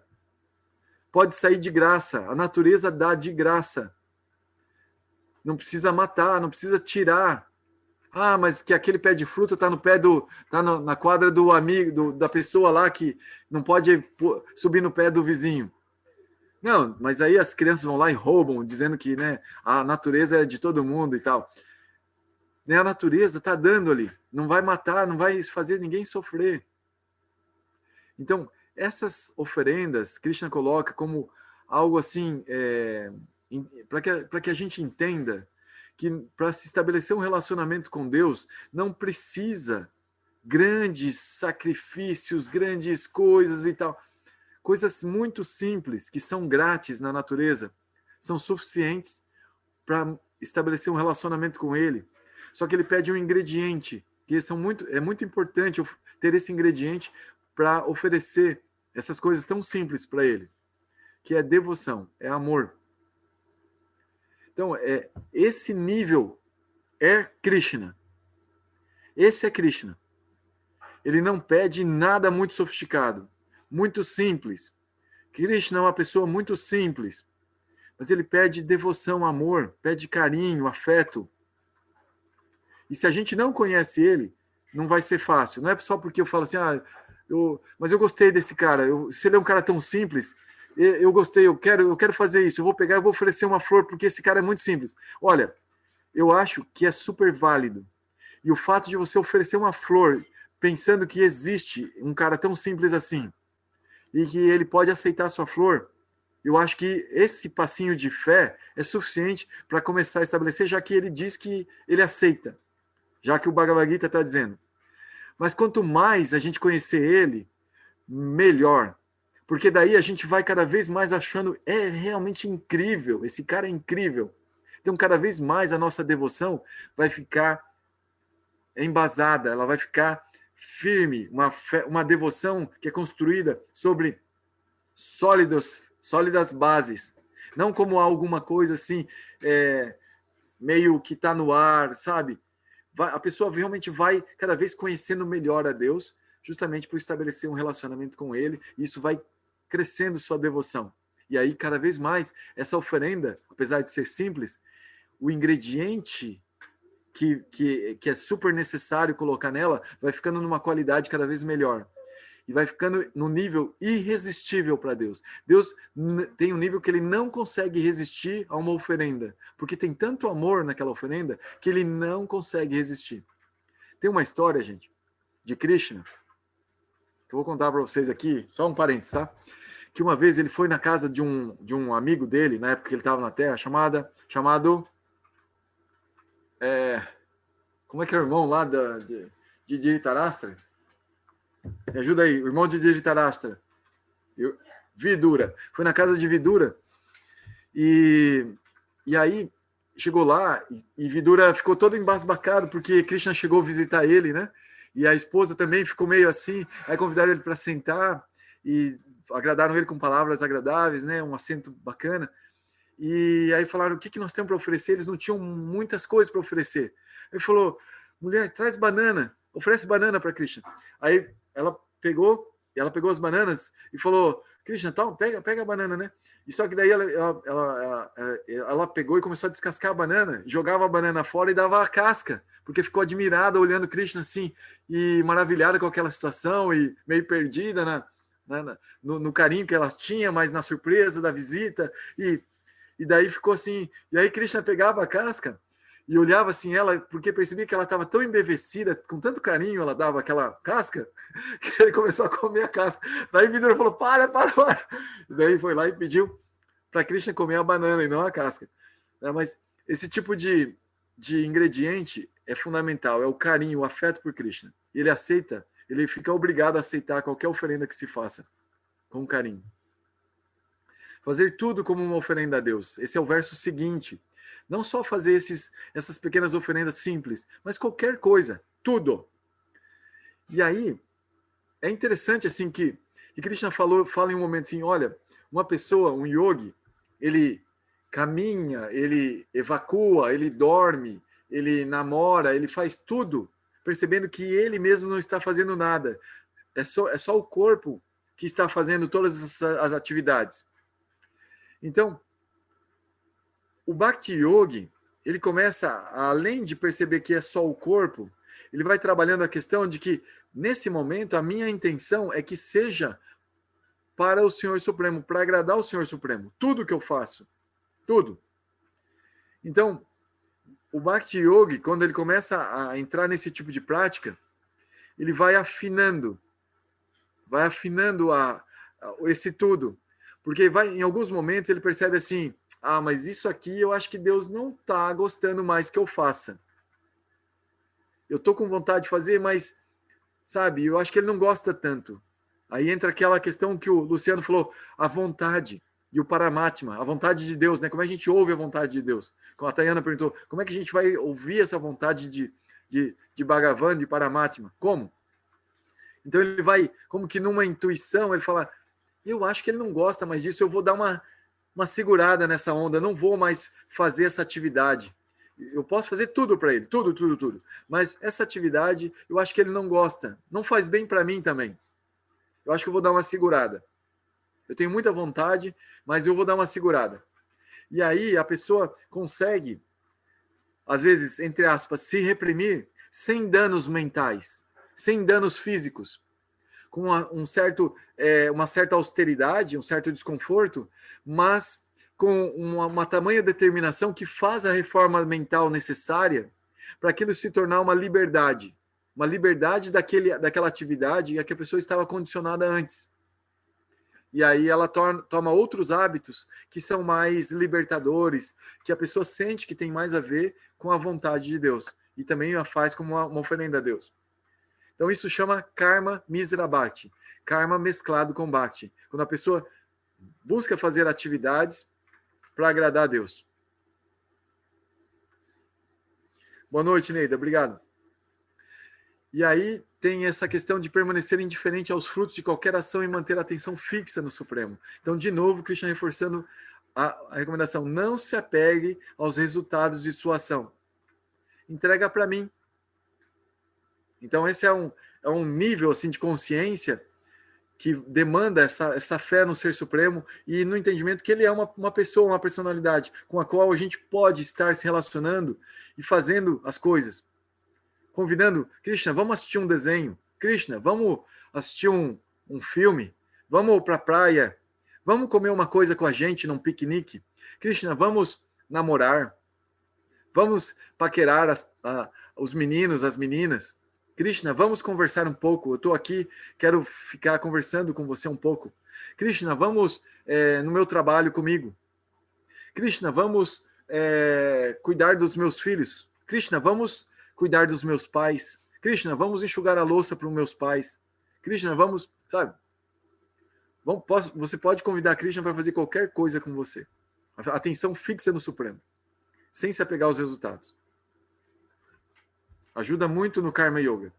Pode sair de graça. A natureza dá de graça. Não precisa matar, não precisa tirar. Ah, mas que aquele pé de fruta está no pé do, na quadra do amigo, da pessoa lá que não pode subir no pé do vizinho. Não, mas aí as crianças vão lá e roubam, dizendo que, né, a natureza é de todo mundo e tal. A natureza está dando ali, não vai matar, não vai fazer ninguém sofrer. Então, essas oferendas, Krishna coloca como algo assim, para que a gente entenda que para se estabelecer um relacionamento com Deus, não precisa grandes sacrifícios, grandes coisas e tal. Coisas muito simples, que são grátis na natureza, são suficientes para estabelecer um relacionamento com Ele. Só que Ele pede um ingrediente, que é muito importante ter esse ingrediente para oferecer essas coisas tão simples para Ele, que é devoção, é amor. Então, esse nível é Krishna. Esse é Krishna. Ele não pede nada muito sofisticado. Muito simples. Krishna é uma pessoa muito simples, mas ele pede devoção, amor, pede carinho, afeto. E se a gente não conhece ele, não vai ser fácil. Não é só porque eu falo assim, mas eu gostei desse cara. Se ele é um cara tão simples, eu gostei, eu quero fazer isso. Eu vou pegar, eu vou oferecer uma flor porque esse cara é muito simples. Olha, eu acho que é super válido. E o fato de você oferecer uma flor pensando que existe um cara tão simples assim, e que ele pode aceitar a sua flor, eu acho que esse passinho de fé é suficiente para começar a estabelecer, já que ele diz que ele aceita, já que o Bhagavad Gita está dizendo. Mas quanto mais a gente conhecer ele, melhor. Porque daí a gente vai cada vez mais achando, é realmente incrível, esse cara é incrível. Então, cada vez mais a nossa devoção vai ficar embasada, ela vai ficar firme, uma devoção que é construída sobre sólidas bases, não como alguma coisa assim, meio que está no ar, sabe? A pessoa realmente vai cada vez conhecendo melhor a Deus, justamente por estabelecer um relacionamento com Ele, e isso vai crescendo sua devoção. E aí, cada vez mais, essa oferenda, apesar de ser simples, o ingrediente que é super necessário colocar nela, vai ficando numa qualidade cada vez melhor. E vai ficando no nível irresistível para Deus. Deus tem um nível que ele não consegue resistir a uma oferenda, porque tem tanto amor naquela oferenda que ele não consegue resistir. Tem uma história, gente, de Krishna, que eu vou contar para vocês aqui, só um parênteses, tá? Que uma vez ele foi na casa de um amigo dele, na época que ele estava na Terra, chamado... como é que é o irmão lá de Dhritarashtra? Me ajuda aí, o irmão de Dhritarashtra. Vidura. Foi na casa de Vidura. E aí chegou lá e Vidura ficou todo embasbacado porque Krishna chegou a visitar ele, né? E a esposa também ficou meio assim. Aí convidaram ele para sentar e agradaram ele com palavras agradáveis, né? Um assento bacana. E aí falaram: o que nós temos para oferecer? Eles não tinham muitas coisas para oferecer. Ele falou: mulher, traz banana, oferece banana para Krishna. Aí ela pegou as bananas e falou: Krishna, toma, pega a banana, né? E só que daí ela pegou e começou a descascar a banana, jogava a banana fora e dava a casca, porque ficou admirada olhando Krishna assim, e maravilhada com aquela situação, e meio perdida no carinho que ela tinha, mas na surpresa da visita, e daí ficou assim, e aí Krishna pegava a casca e olhava assim ela, porque percebia que ela estava tão embevecida, com tanto carinho ela dava aquela casca, que ele começou a comer a casca. Daí Vidura falou: para. E daí foi lá e pediu para Krishna comer a banana e não a casca. Mas esse tipo de ingrediente é fundamental, é o carinho, o afeto por Krishna. Ele aceita, ele fica obrigado a aceitar qualquer oferenda que se faça com carinho. Fazer tudo como uma oferenda a Deus. Esse é o verso seguinte. Não só fazer essas pequenas oferendas simples, mas qualquer coisa, tudo. E aí, é interessante assim que Krishna fala em um momento assim: olha, uma pessoa, um yogi, ele caminha, ele evacua, ele dorme, ele namora, ele faz tudo, percebendo que ele mesmo não está fazendo nada. É só o corpo que está fazendo todas as atividades. Então, o Bhakti Yogi, ele começa, além de perceber que é só o corpo, ele vai trabalhando a questão de que, nesse momento, a minha intenção é que seja para o Senhor Supremo, para agradar o Senhor Supremo. Tudo que eu faço. Tudo. Então, o Bhakti Yogi, quando ele começa a entrar nesse tipo de prática, ele vai afinando esse tudo. Porque em alguns momentos ele percebe assim: mas isso aqui eu acho que Deus não está gostando mais que eu faça. Eu estou com vontade de fazer, mas, sabe, eu acho que ele não gosta tanto. Aí entra aquela questão que o Luciano falou, a vontade e o Paramatma, a vontade de Deus, né? Como é que a gente ouve a vontade de Deus? Como a Tayana perguntou, como é que a gente vai ouvir essa vontade de Bhagavan, de Paramatma? Como? Então ele vai, como que numa intuição, ele fala: eu acho que ele não gosta mais disso, eu vou dar uma segurada nessa onda, não vou mais fazer essa atividade. Eu posso fazer tudo para ele, tudo. Mas essa atividade, eu acho que ele não gosta, não faz bem para mim também. Eu acho que eu vou dar uma segurada. Eu tenho muita vontade, mas eu vou dar uma segurada. E aí a pessoa consegue, às vezes, entre aspas, se reprimir sem danos mentais, sem danos físicos, com uma certa austeridade, um certo desconforto, mas com uma tamanha determinação que faz a reforma mental necessária para aquilo se tornar uma liberdade daquela atividade a que a pessoa estava condicionada antes. E aí ela toma outros hábitos que são mais libertadores, que a pessoa sente que tem mais a ver com a vontade de Deus, e também a faz como uma oferenda a Deus. Então isso chama karma misra bhakti, karma mesclado com bhakti, quando a pessoa busca fazer atividades para agradar a Deus. Boa noite, Neida, obrigado. E aí tem essa questão de permanecer indiferente aos frutos de qualquer ação e manter a atenção fixa no Supremo. Então, de novo, Krishna reforçando a recomendação: não se apegue aos resultados de sua ação. Entrega para mim. Então, esse é um nível assim, de consciência que demanda essa fé no Ser Supremo e no entendimento que ele é uma pessoa, uma personalidade com a qual a gente pode estar se relacionando e fazendo as coisas. Convidando: Krishna, vamos assistir um desenho. Krishna, vamos assistir um filme. Vamos para a praia. Vamos comer uma coisa com a gente num piquenique. Krishna, vamos namorar. Vamos paquerar os meninos, as meninas. Krishna, vamos conversar um pouco. Eu estou aqui, quero ficar conversando com você um pouco. Krishna, vamos no meu trabalho comigo. Krishna, vamos cuidar dos meus filhos. Krishna, vamos cuidar dos meus pais. Krishna, vamos enxugar a louça para os meus pais. Krishna, vamos, sabe? Você pode convidar Krishna para fazer qualquer coisa com você. Atenção fixa no Supremo. sem se apegar aos resultados. Ajuda muito no Karma Yoga,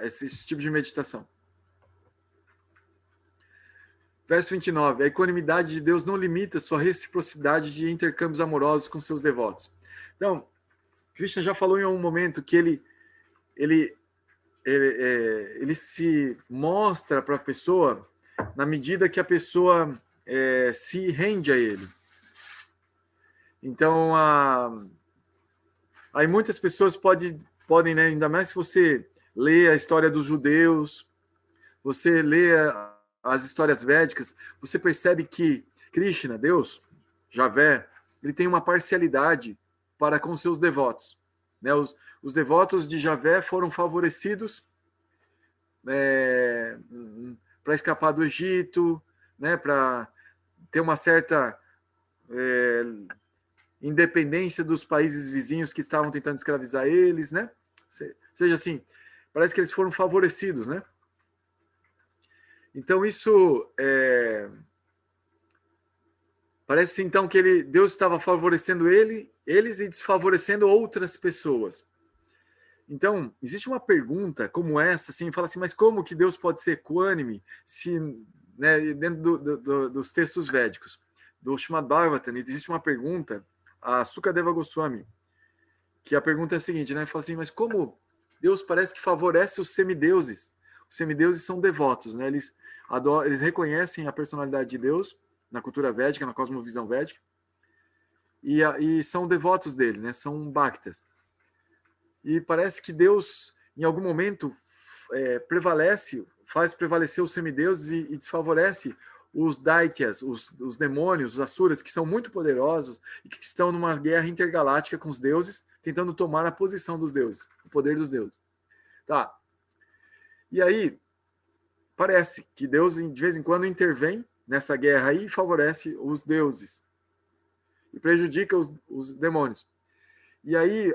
esse tipo de meditação. Verso 29. A equanimidade de Deus não limita sua reciprocidade de intercâmbios amorosos com seus devotos. Então, Krishna já falou em um momento que ele se mostra para a pessoa na medida que a pessoa se rende a ele. Então, aí muitas pessoas podem, né, ainda mais se você lê a história dos judeus, você lê as histórias védicas, você percebe que Krishna, Deus, Javé, ele tem uma parcialidade para com seus devotos. Né? Os devotos de Javé foram favorecidos para escapar do Egito, né? Para ter uma certa independência dos países vizinhos que estavam tentando escravizar eles, né? Seja assim, parece que eles foram favorecidos, né? Então isso parece então que Deus estava favorecendo eles e desfavorecendo outras pessoas. Então, existe uma pergunta como essa, assim, fala assim, mas como que Deus pode ser equânime se, né, dentro dos textos védicos? Do Srimad Bhagavatam, existe uma pergunta a Sukadeva Goswami, que a pergunta é a seguinte, né? Fala assim, mas como Deus parece que favorece os semideuses? Os semideuses são devotos, né? Eles reconhecem a personalidade de Deus na cultura védica, na cosmovisão védica, e são devotos dele, né? São bhaktas. E parece que Deus, em algum momento, faz prevalecer os semideuses e desfavorece os daityas, os demônios, os asuras, que são muito poderosos e que estão numa guerra intergaláctica com os deuses, tentando tomar a posição dos deuses, o poder dos deuses. Tá. E aí, parece que Deus, de vez em quando, intervém nessa guerra aí e favorece os deuses e prejudica os demônios. E aí,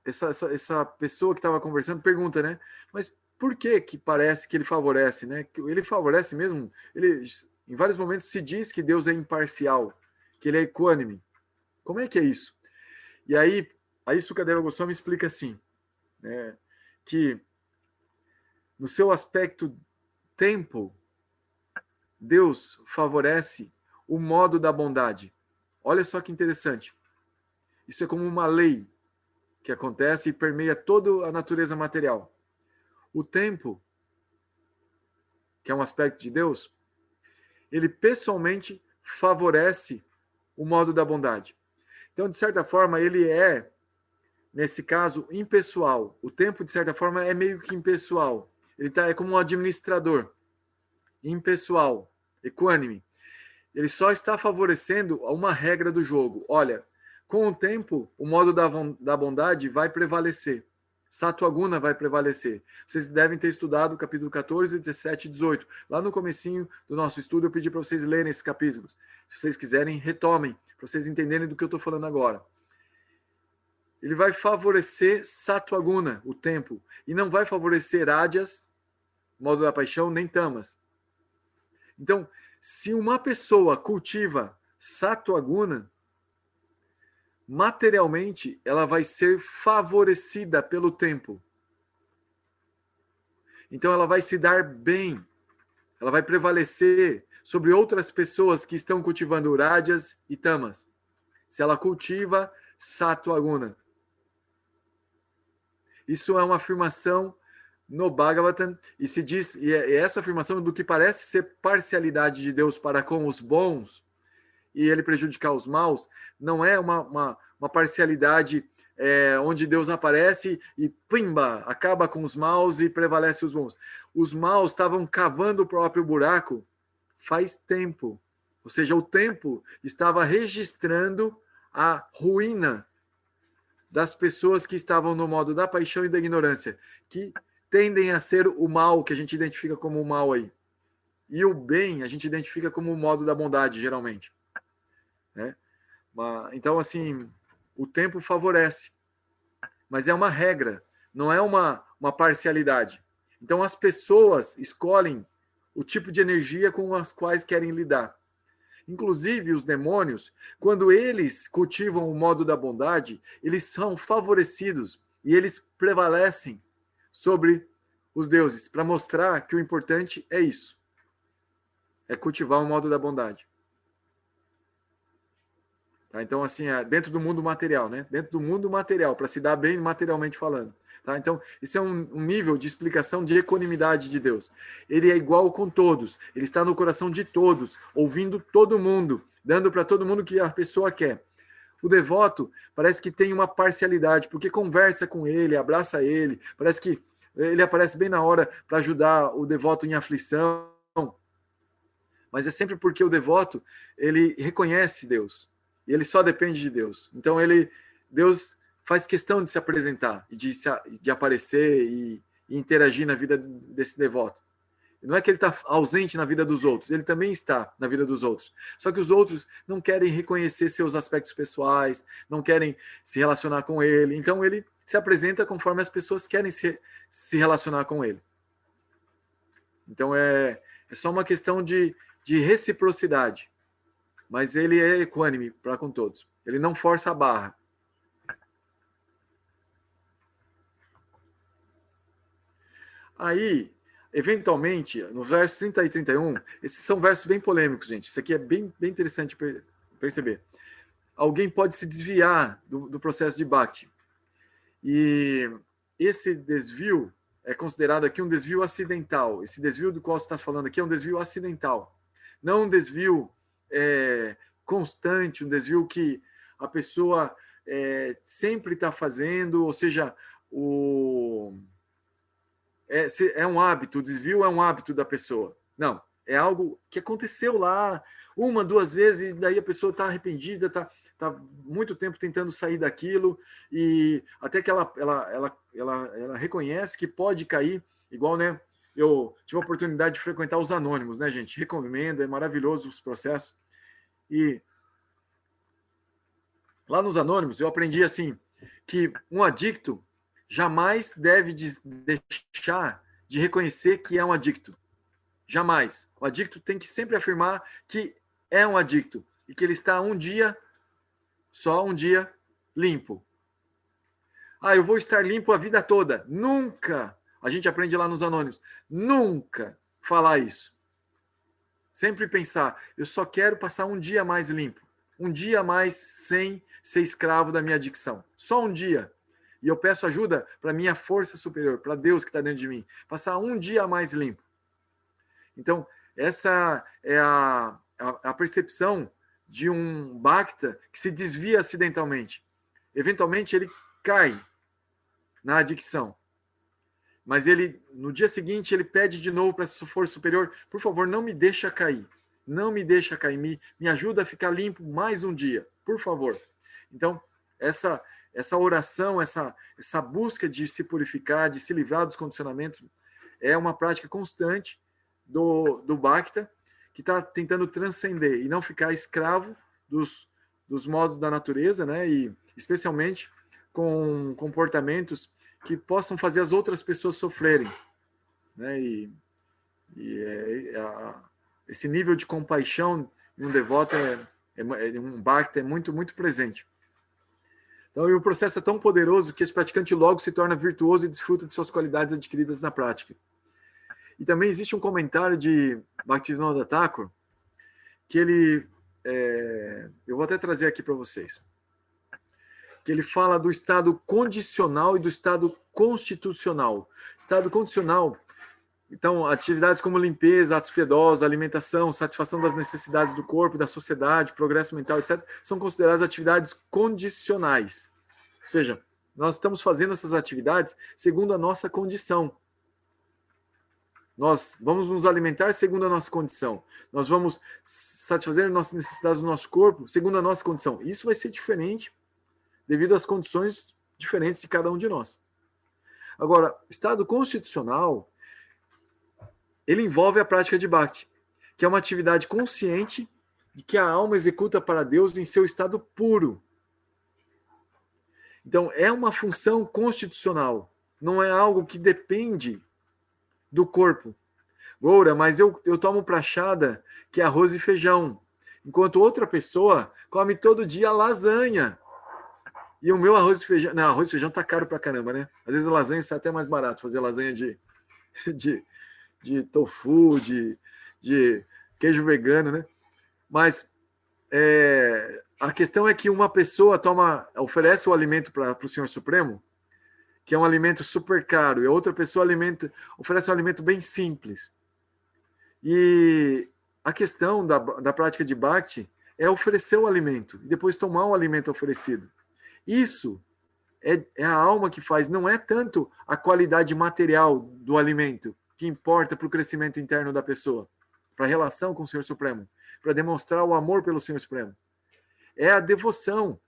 essa pessoa que estava conversando pergunta, né? Mas por que parece que ele favorece, né? Ele favorece mesmo? Em vários momentos se diz que Deus é imparcial, que ele é equânime. Como é que é isso? E aí Sukadeva Goswami explica assim, né? Que no seu aspecto tempo, Deus favorece o modo da bondade. Olha só que interessante. Isso é como uma lei que acontece e permeia toda a natureza material. O tempo, que é um aspecto de Deus, ele pessoalmente favorece o modo da bondade. Então, de certa forma, ele nesse caso, impessoal. O tempo, de certa forma, é meio que impessoal. Ele é como um administrador, impessoal, equânime. Ele só está favorecendo uma regra do jogo. Olha, com o tempo, o modo da bondade vai prevalecer. Sattva-guna vai prevalecer. Vocês devem ter estudado o capítulo 14, 17 e 18. Lá no comecinho do nosso estudo, eu pedi para vocês lerem esses capítulos. Se vocês quiserem, retomem, para vocês entenderem do que eu estou falando agora. Ele vai favorecer Sattva-guna, o tempo, e não vai favorecer Rajas, modo da paixão, nem Tamas. Então, se uma pessoa cultiva Sattva-guna, materialmente, ela vai ser favorecida pelo tempo. Então, ela vai se dar bem. Ela vai prevalecer sobre outras pessoas que estão cultivando Rajas e Tamas. Se ela cultiva Sattva-guna. Isso é uma afirmação no Bhagavatam, e se diz, e essa afirmação do que parece ser parcialidade de Deus para com os bons, e ele prejudicar os maus, não é uma parcialidade onde Deus aparece e pimba, acaba com os maus e prevalece os bons. Os maus estavam cavando o próprio buraco faz tempo. Ou seja, o tempo estava registrando a ruína das pessoas que estavam no modo da paixão e da ignorância, que tendem a ser o mal, que a gente identifica como o mal aí. E o bem a gente identifica como o modo da bondade, geralmente. Né? Então, assim, o tempo favorece. Mas é uma regra, não é uma parcialidade. Então, as pessoas escolhem o tipo de energia com as quais querem lidar. Inclusive, os demônios, quando eles cultivam o modo da bondade, eles são favorecidos e eles prevalecem sobre os deuses, para mostrar que o importante é isso, é cultivar o modo da bondade. Tá? Então, assim, dentro do mundo material, né? Dentro do mundo material, para se dar bem materialmente falando. Tá? Então, isso é um nível de explicação de equanimidade de Deus. Ele é igual com todos, ele está no coração de todos, ouvindo todo mundo, dando para todo mundo o que a pessoa quer. O devoto parece que tem uma parcialidade, porque conversa com ele, abraça ele, parece que ele aparece bem na hora para ajudar o devoto em aflição, mas é sempre porque o devoto, ele reconhece Deus, e ele só depende de Deus. Então, Deus faz questão de se apresentar, de aparecer e interagir na vida desse devoto. Não é que ele está ausente na vida dos outros, ele também está na vida dos outros. Só que os outros não querem reconhecer seus aspectos pessoais, não querem se relacionar com ele. Então ele se apresenta conforme as pessoas querem se relacionar com ele. Então é só uma questão de reciprocidade. Mas ele é equânime para com todos. Ele não força a barra. Aí, eventualmente, nos versos 30 e 31, esses são versos bem polêmicos, gente. Isso aqui é bem interessante perceber. Alguém pode se desviar do processo de Bhakti. E esse desvio é considerado aqui um desvio acidental. Esse desvio do qual você está falando aqui é um desvio acidental. Não um desvio constante, um desvio que a pessoa sempre está fazendo, ou seja, é um hábito, o desvio é um hábito da pessoa. Não, é algo que aconteceu lá uma, duas vezes, e daí a pessoa está arrependida, está muito tempo tentando sair daquilo, e até que ela reconhece que pode cair, igual, né? Eu tive a oportunidade de frequentar os Anônimos, né, gente? Recomendo, é maravilhoso os processos. E lá nos Anônimos eu aprendi assim, que um adicto jamais deve deixar de reconhecer que é um adicto. Jamais. O adicto tem que sempre afirmar que é um adicto e que ele está só um dia, limpo. Eu vou estar limpo a vida toda. Nunca. A gente aprende lá nos Anônimos. Nunca falar isso. Sempre pensar, eu só quero passar um dia mais limpo. Um dia mais sem ser escravo da minha adicção. Só um dia. E eu peço ajuda para a minha força superior, para Deus que está dentro de mim. Passar um dia mais limpo. Então, essa é a percepção de um Bhakta que se desvia acidentalmente. Eventualmente, ele cai na adicção. Mas no dia seguinte, ele pede de novo para essa força superior, por favor, não me deixa cair. Não me deixa cair. Me ajuda a ficar limpo mais um dia, por favor. Então, essa oração, essa busca de se purificar, de se livrar dos condicionamentos, é uma prática constante do Bhakta, que está tentando transcender e não ficar escravo dos modos da natureza, né? E especialmente com comportamentos que possam fazer as outras pessoas sofrerem, né? Esse nível de compaixão em um devoto um Bhakta é muito, muito presente. Então, o processo é tão poderoso que esse praticante logo se torna virtuoso e desfruta de suas qualidades adquiridas na prática. E também existe um comentário de Bhaktivinoda Thakur, que eu vou até trazer aqui para vocês, que ele fala do estado condicional e do estado constitucional. Estado condicional, então, atividades como limpeza, atos piedosos, alimentação, satisfação das necessidades do corpo, da sociedade, progresso mental, etc., são consideradas atividades condicionais. Ou seja, nós estamos fazendo essas atividades segundo a nossa condição. Nós vamos nos alimentar segundo a nossa condição. Nós vamos satisfazer as nossas necessidades do nosso corpo segundo a nossa condição. Isso vai ser diferente devido às condições diferentes de cada um de nós. Agora, estado constitucional, ele envolve a prática de Bhakti, que é uma atividade consciente de que a alma executa para Deus em seu estado puro. Então, é uma função constitucional, não é algo que depende do corpo. Goura, mas eu tomo prachada, que é arroz e feijão. enquanto outra pessoa come todo dia lasanha. E o meu arroz e feijão... Não, arroz e feijão tá caro pra caramba, né? Às vezes a lasanha sai até mais barato, fazer lasanha de tofu, de queijo vegano, né? Mas a questão é que uma pessoa oferece o alimento para o Senhor Supremo, que é um alimento super caro, e a outra pessoa oferece um alimento bem simples. E a questão da prática de Bhakti é oferecer o alimento e depois tomar o alimento oferecido. Isso é a alma que faz, não é tanto a qualidade material do alimento que importa para o crescimento interno da pessoa, para a relação com o Senhor Supremo, para demonstrar o amor pelo Senhor Supremo. É a devoção.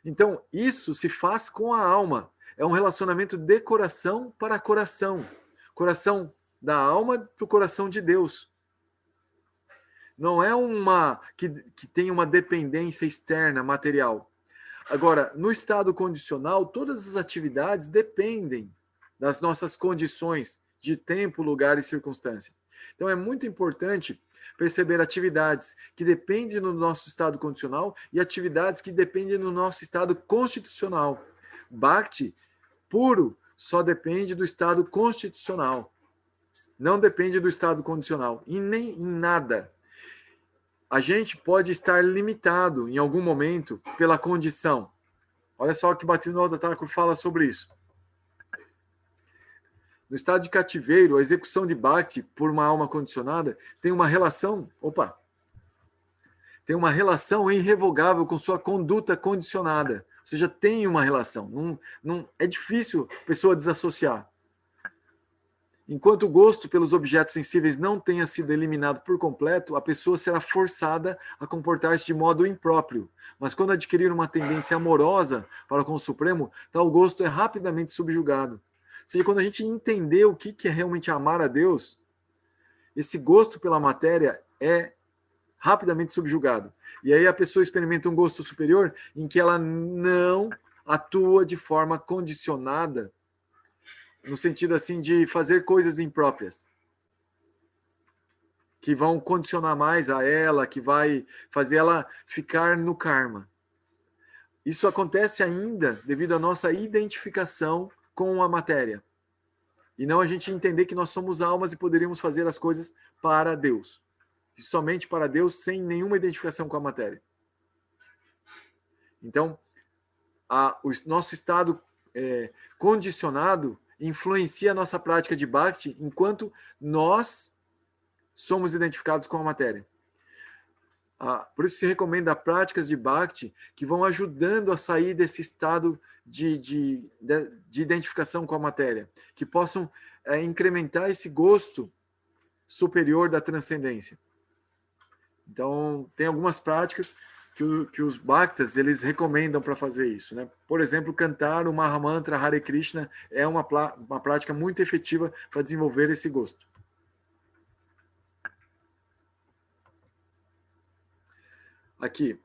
Então, isso se faz com a alma. É um relacionamento de coração para coração. Coração da alma para o coração de Deus. Não é uma que tem uma dependência externa, material. Agora, no estado condicional, todas as atividades dependem das nossas condições de tempo, lugar e circunstância. Então, é muito importante perceber atividades que dependem do nosso estado condicional e atividades que dependem do nosso estado constitucional. Bhakti puro só depende do estado constitucional. Não depende do estado condicional. E nem em nada. A gente pode estar limitado em algum momento pela condição. Olha só o que Bhaktivinoda Thakur fala sobre isso. No estado de cativeiro, a execução de Bhakti por uma alma condicionada tem uma relação irrevogável com sua conduta condicionada. Ou seja, tem uma relação. Não, é difícil a pessoa desassociar. Enquanto o gosto pelos objetos sensíveis não tenha sido eliminado por completo, a pessoa será forçada a comportar-se de modo impróprio. Mas quando adquirir uma tendência amorosa para com o Supremo, tal gosto é rapidamente subjugado. Ou seja, quando a gente entender o que é realmente amar a Deus, esse gosto pela matéria é rapidamente subjugado. E aí a pessoa experimenta um gosto superior em que ela não atua de forma condicionada, no sentido assim de fazer coisas impróprias, que vão condicionar mais a ela, que vai fazer ela ficar no karma. Isso acontece ainda devido à nossa identificação com a matéria. E não a gente entender que nós somos almas e poderíamos fazer as coisas para Deus. E somente para Deus, sem nenhuma identificação com a matéria. Então, o nosso estado condicionado influencia a nossa prática de Bhakti enquanto nós somos identificados com a matéria. Por isso se recomenda práticas de Bhakti que vão ajudando a sair desse estado de identificação com a matéria, que possam incrementar esse gosto superior da transcendência. Então, tem algumas práticas que os Bhaktas eles recomendam para fazer isso, né? Por exemplo, cantar o Mahamantra Hare Krishna é uma prática muito efetiva para desenvolver esse gosto. Aqui,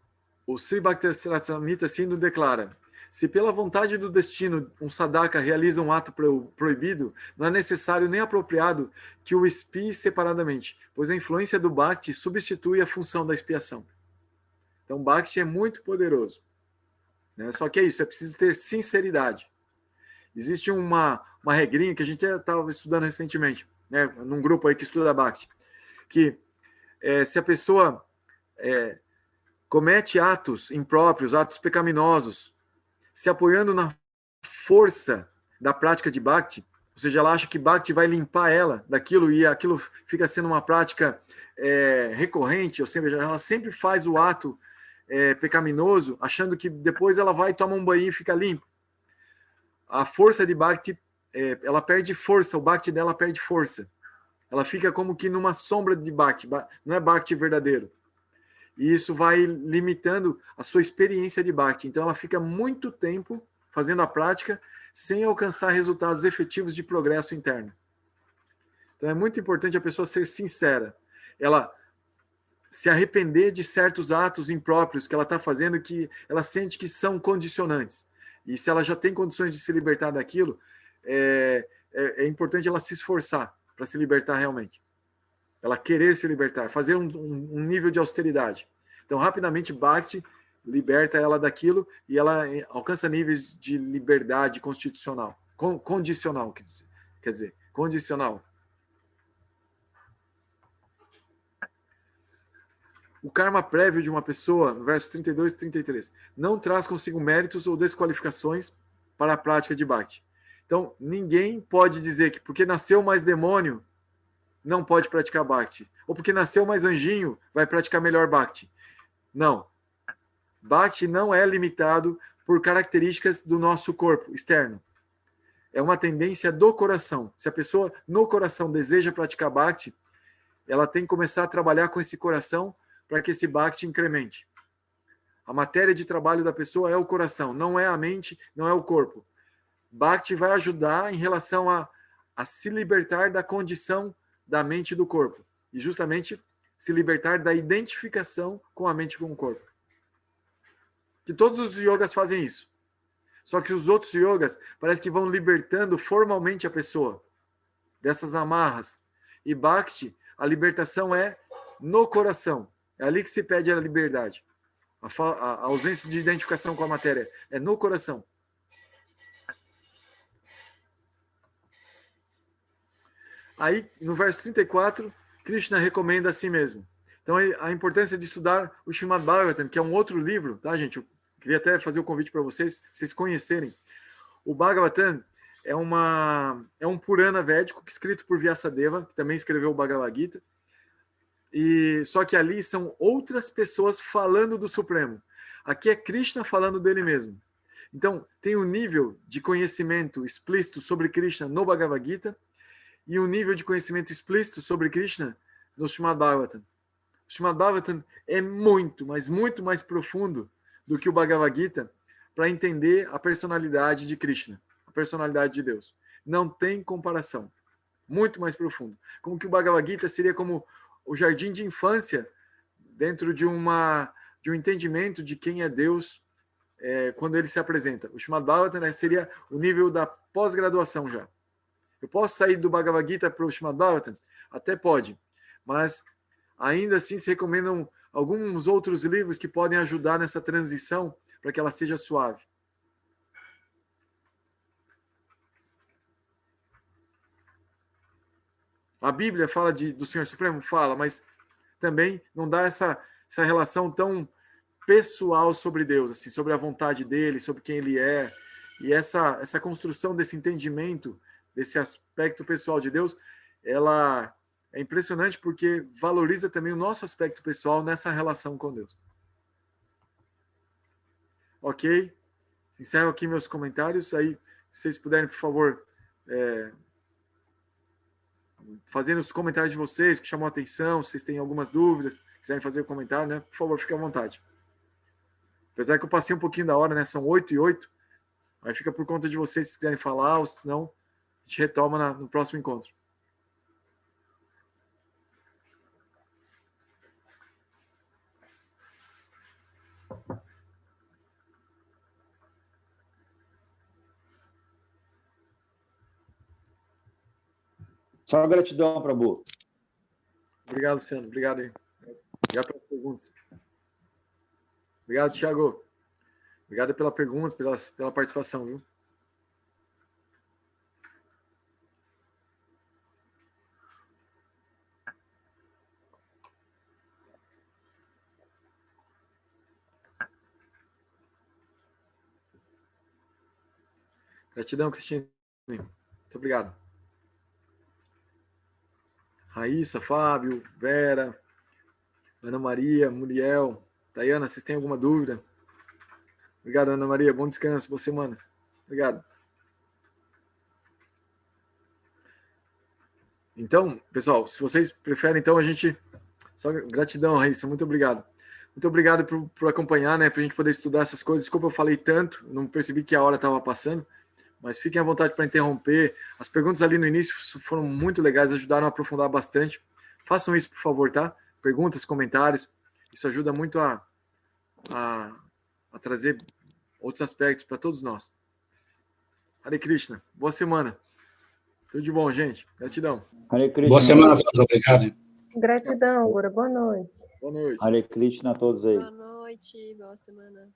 o Sri Bhaktisiddhanta Sindhu declara: se pela vontade do destino um sadhaka realiza um ato proibido, não é necessário nem apropriado que o expie separadamente, pois a influência do Bhakti substitui a função da expiação. Então, Bhakti é muito poderoso. Né? Só que é isso, é preciso ter sinceridade. Existe uma regrinha que a gente estava estudando recentemente, né? Num grupo aí que estuda Bhakti, que se a pessoa comete atos impróprios, atos pecaminosos, se apoiando na força da prática de Bhakti, ou seja, ela acha que Bhakti vai limpar ela daquilo e aquilo fica sendo uma prática recorrente, ou seja, ela sempre faz o ato pecaminoso, achando que depois ela vai tomar um banho e fica limpo. A força de Bhakti, ela perde força, o Bhakti dela perde força. Ela fica como que numa sombra de Bhakti, não é Bhakti verdadeiro. E isso vai limitando a sua experiência de Bhakti. Então ela fica muito tempo fazendo a prática sem alcançar resultados efetivos de progresso interno. Então é muito importante a pessoa ser sincera. Ela se arrepender de certos atos impróprios que ela está fazendo, que ela sente que são condicionantes. E se ela já tem condições de se libertar daquilo, é importante ela se esforçar para se libertar realmente. ela querer se libertar, fazer um nível de austeridade. Então, rapidamente, Bhakti liberta ela daquilo e ela alcança níveis de liberdade constitucional, condicional, quer dizer, condicional. O karma prévio de uma pessoa, no verso 32 e 33, não traz consigo méritos ou desqualificações para a prática de Bhakti. Então, ninguém pode dizer que porque nasceu mais demônio, não pode praticar Bhakti. Ou porque nasceu mais anjinho, vai praticar melhor Bhakti. Não. Bhakti não é limitado por características do nosso corpo externo. É uma tendência do coração. Se a pessoa no coração deseja praticar Bhakti, ela tem que começar a trabalhar com esse coração para que esse Bhakti incremente. A matéria de trabalho da pessoa é o coração, não é a mente, não é o corpo. Bhakti vai ajudar em relação a se libertar da condição da mente e do corpo. E justamente se libertar da identificação com a mente e com o corpo. Que todos os yogas fazem isso. Só que os outros yogas parece que vão libertando formalmente a pessoa dessas amarras. E Bhakti, a libertação é no coração. É ali que se pede a liberdade. A ausência de identificação com a matéria é no coração. Aí, no verso 34, Krishna recomenda a si mesmo. Então, a importância de estudar o Srimad Bhagavatam, que é um outro livro, tá, gente? Eu queria até fazer o convite para vocês conhecerem. O Bhagavatam é um Purana védico escrito por Vyasadeva, que também escreveu o Bhagavad Gita. Só que ali são outras pessoas falando do Supremo. Aqui é Krishna falando dele mesmo. Então, tem um nível de conhecimento explícito sobre Krishna no Bhagavad Gita e um nível de conhecimento explícito sobre Krishna no Srimad Bhagavatam. O Srimad Bhagavatam é muito, mas muito mais profundo do que o Bhagavad Gita para entender a personalidade de Krishna, a personalidade de Deus. Não tem comparação. Muito mais profundo. Como que o Bhagavad Gita seria como o jardim de infância dentro de um entendimento de quem é Deus quando ele se apresenta. O Srimad Bhagavatam seria o nível da pós-graduação já. Eu posso sair do Bhagavad Gita para o Srimad Bhagavatam? Até pode, mas ainda assim se recomendam alguns outros livros que podem ajudar nessa transição para que ela seja suave. A Bíblia fala do Senhor Supremo? Fala, mas também não dá essa relação tão pessoal sobre Deus, assim, sobre a vontade dele, sobre quem ele é. E essa construção desse entendimento, desse aspecto pessoal de Deus, ela é impressionante porque valoriza também o nosso aspecto pessoal nessa relação com Deus. Ok? Encerro aqui meus comentários. Aí, se vocês puderem, por favor, fazendo os comentários de vocês, que chamou a atenção, se vocês têm algumas dúvidas, quiserem fazer o comentário, né? Por favor, fiquem à vontade. Apesar que eu passei um pouquinho da hora, né? São 8h08. Aí fica por conta de vocês se quiserem falar, ou senão a gente retoma no próximo encontro. Só gratidão, Prabhu. Obrigado, Luciano. Obrigado aí. Obrigado pelas perguntas. Obrigado, Thiago. Obrigado pela pergunta, pela participação, viu? Gratidão, Cristina. Muito obrigado. Raíssa, Fábio, Vera, Ana Maria, Muriel, Tayana, vocês têm alguma dúvida? Obrigado, Ana Maria. Bom descanso. Boa semana. Obrigado. Então, pessoal, se vocês preferem, então a gente... Só gratidão, Raíssa. Muito obrigado. Muito obrigado por acompanhar, né? Para a gente poder estudar essas coisas. Desculpa, eu falei tanto. Não percebi que a hora estava passando. Mas fiquem à vontade para interromper. As perguntas ali no início foram muito legais, ajudaram a aprofundar bastante. Façam isso, por favor, tá? Perguntas, comentários. Isso ajuda muito a trazer outros aspectos para todos nós. Hare Krishna. Boa semana. Tudo de bom, gente. Gratidão. Hare Krishna. Boa semana a todos. Obrigado. Gratidão, Gura. Boa noite. Boa noite. Hare Krishna a todos aí. Boa noite, boa semana.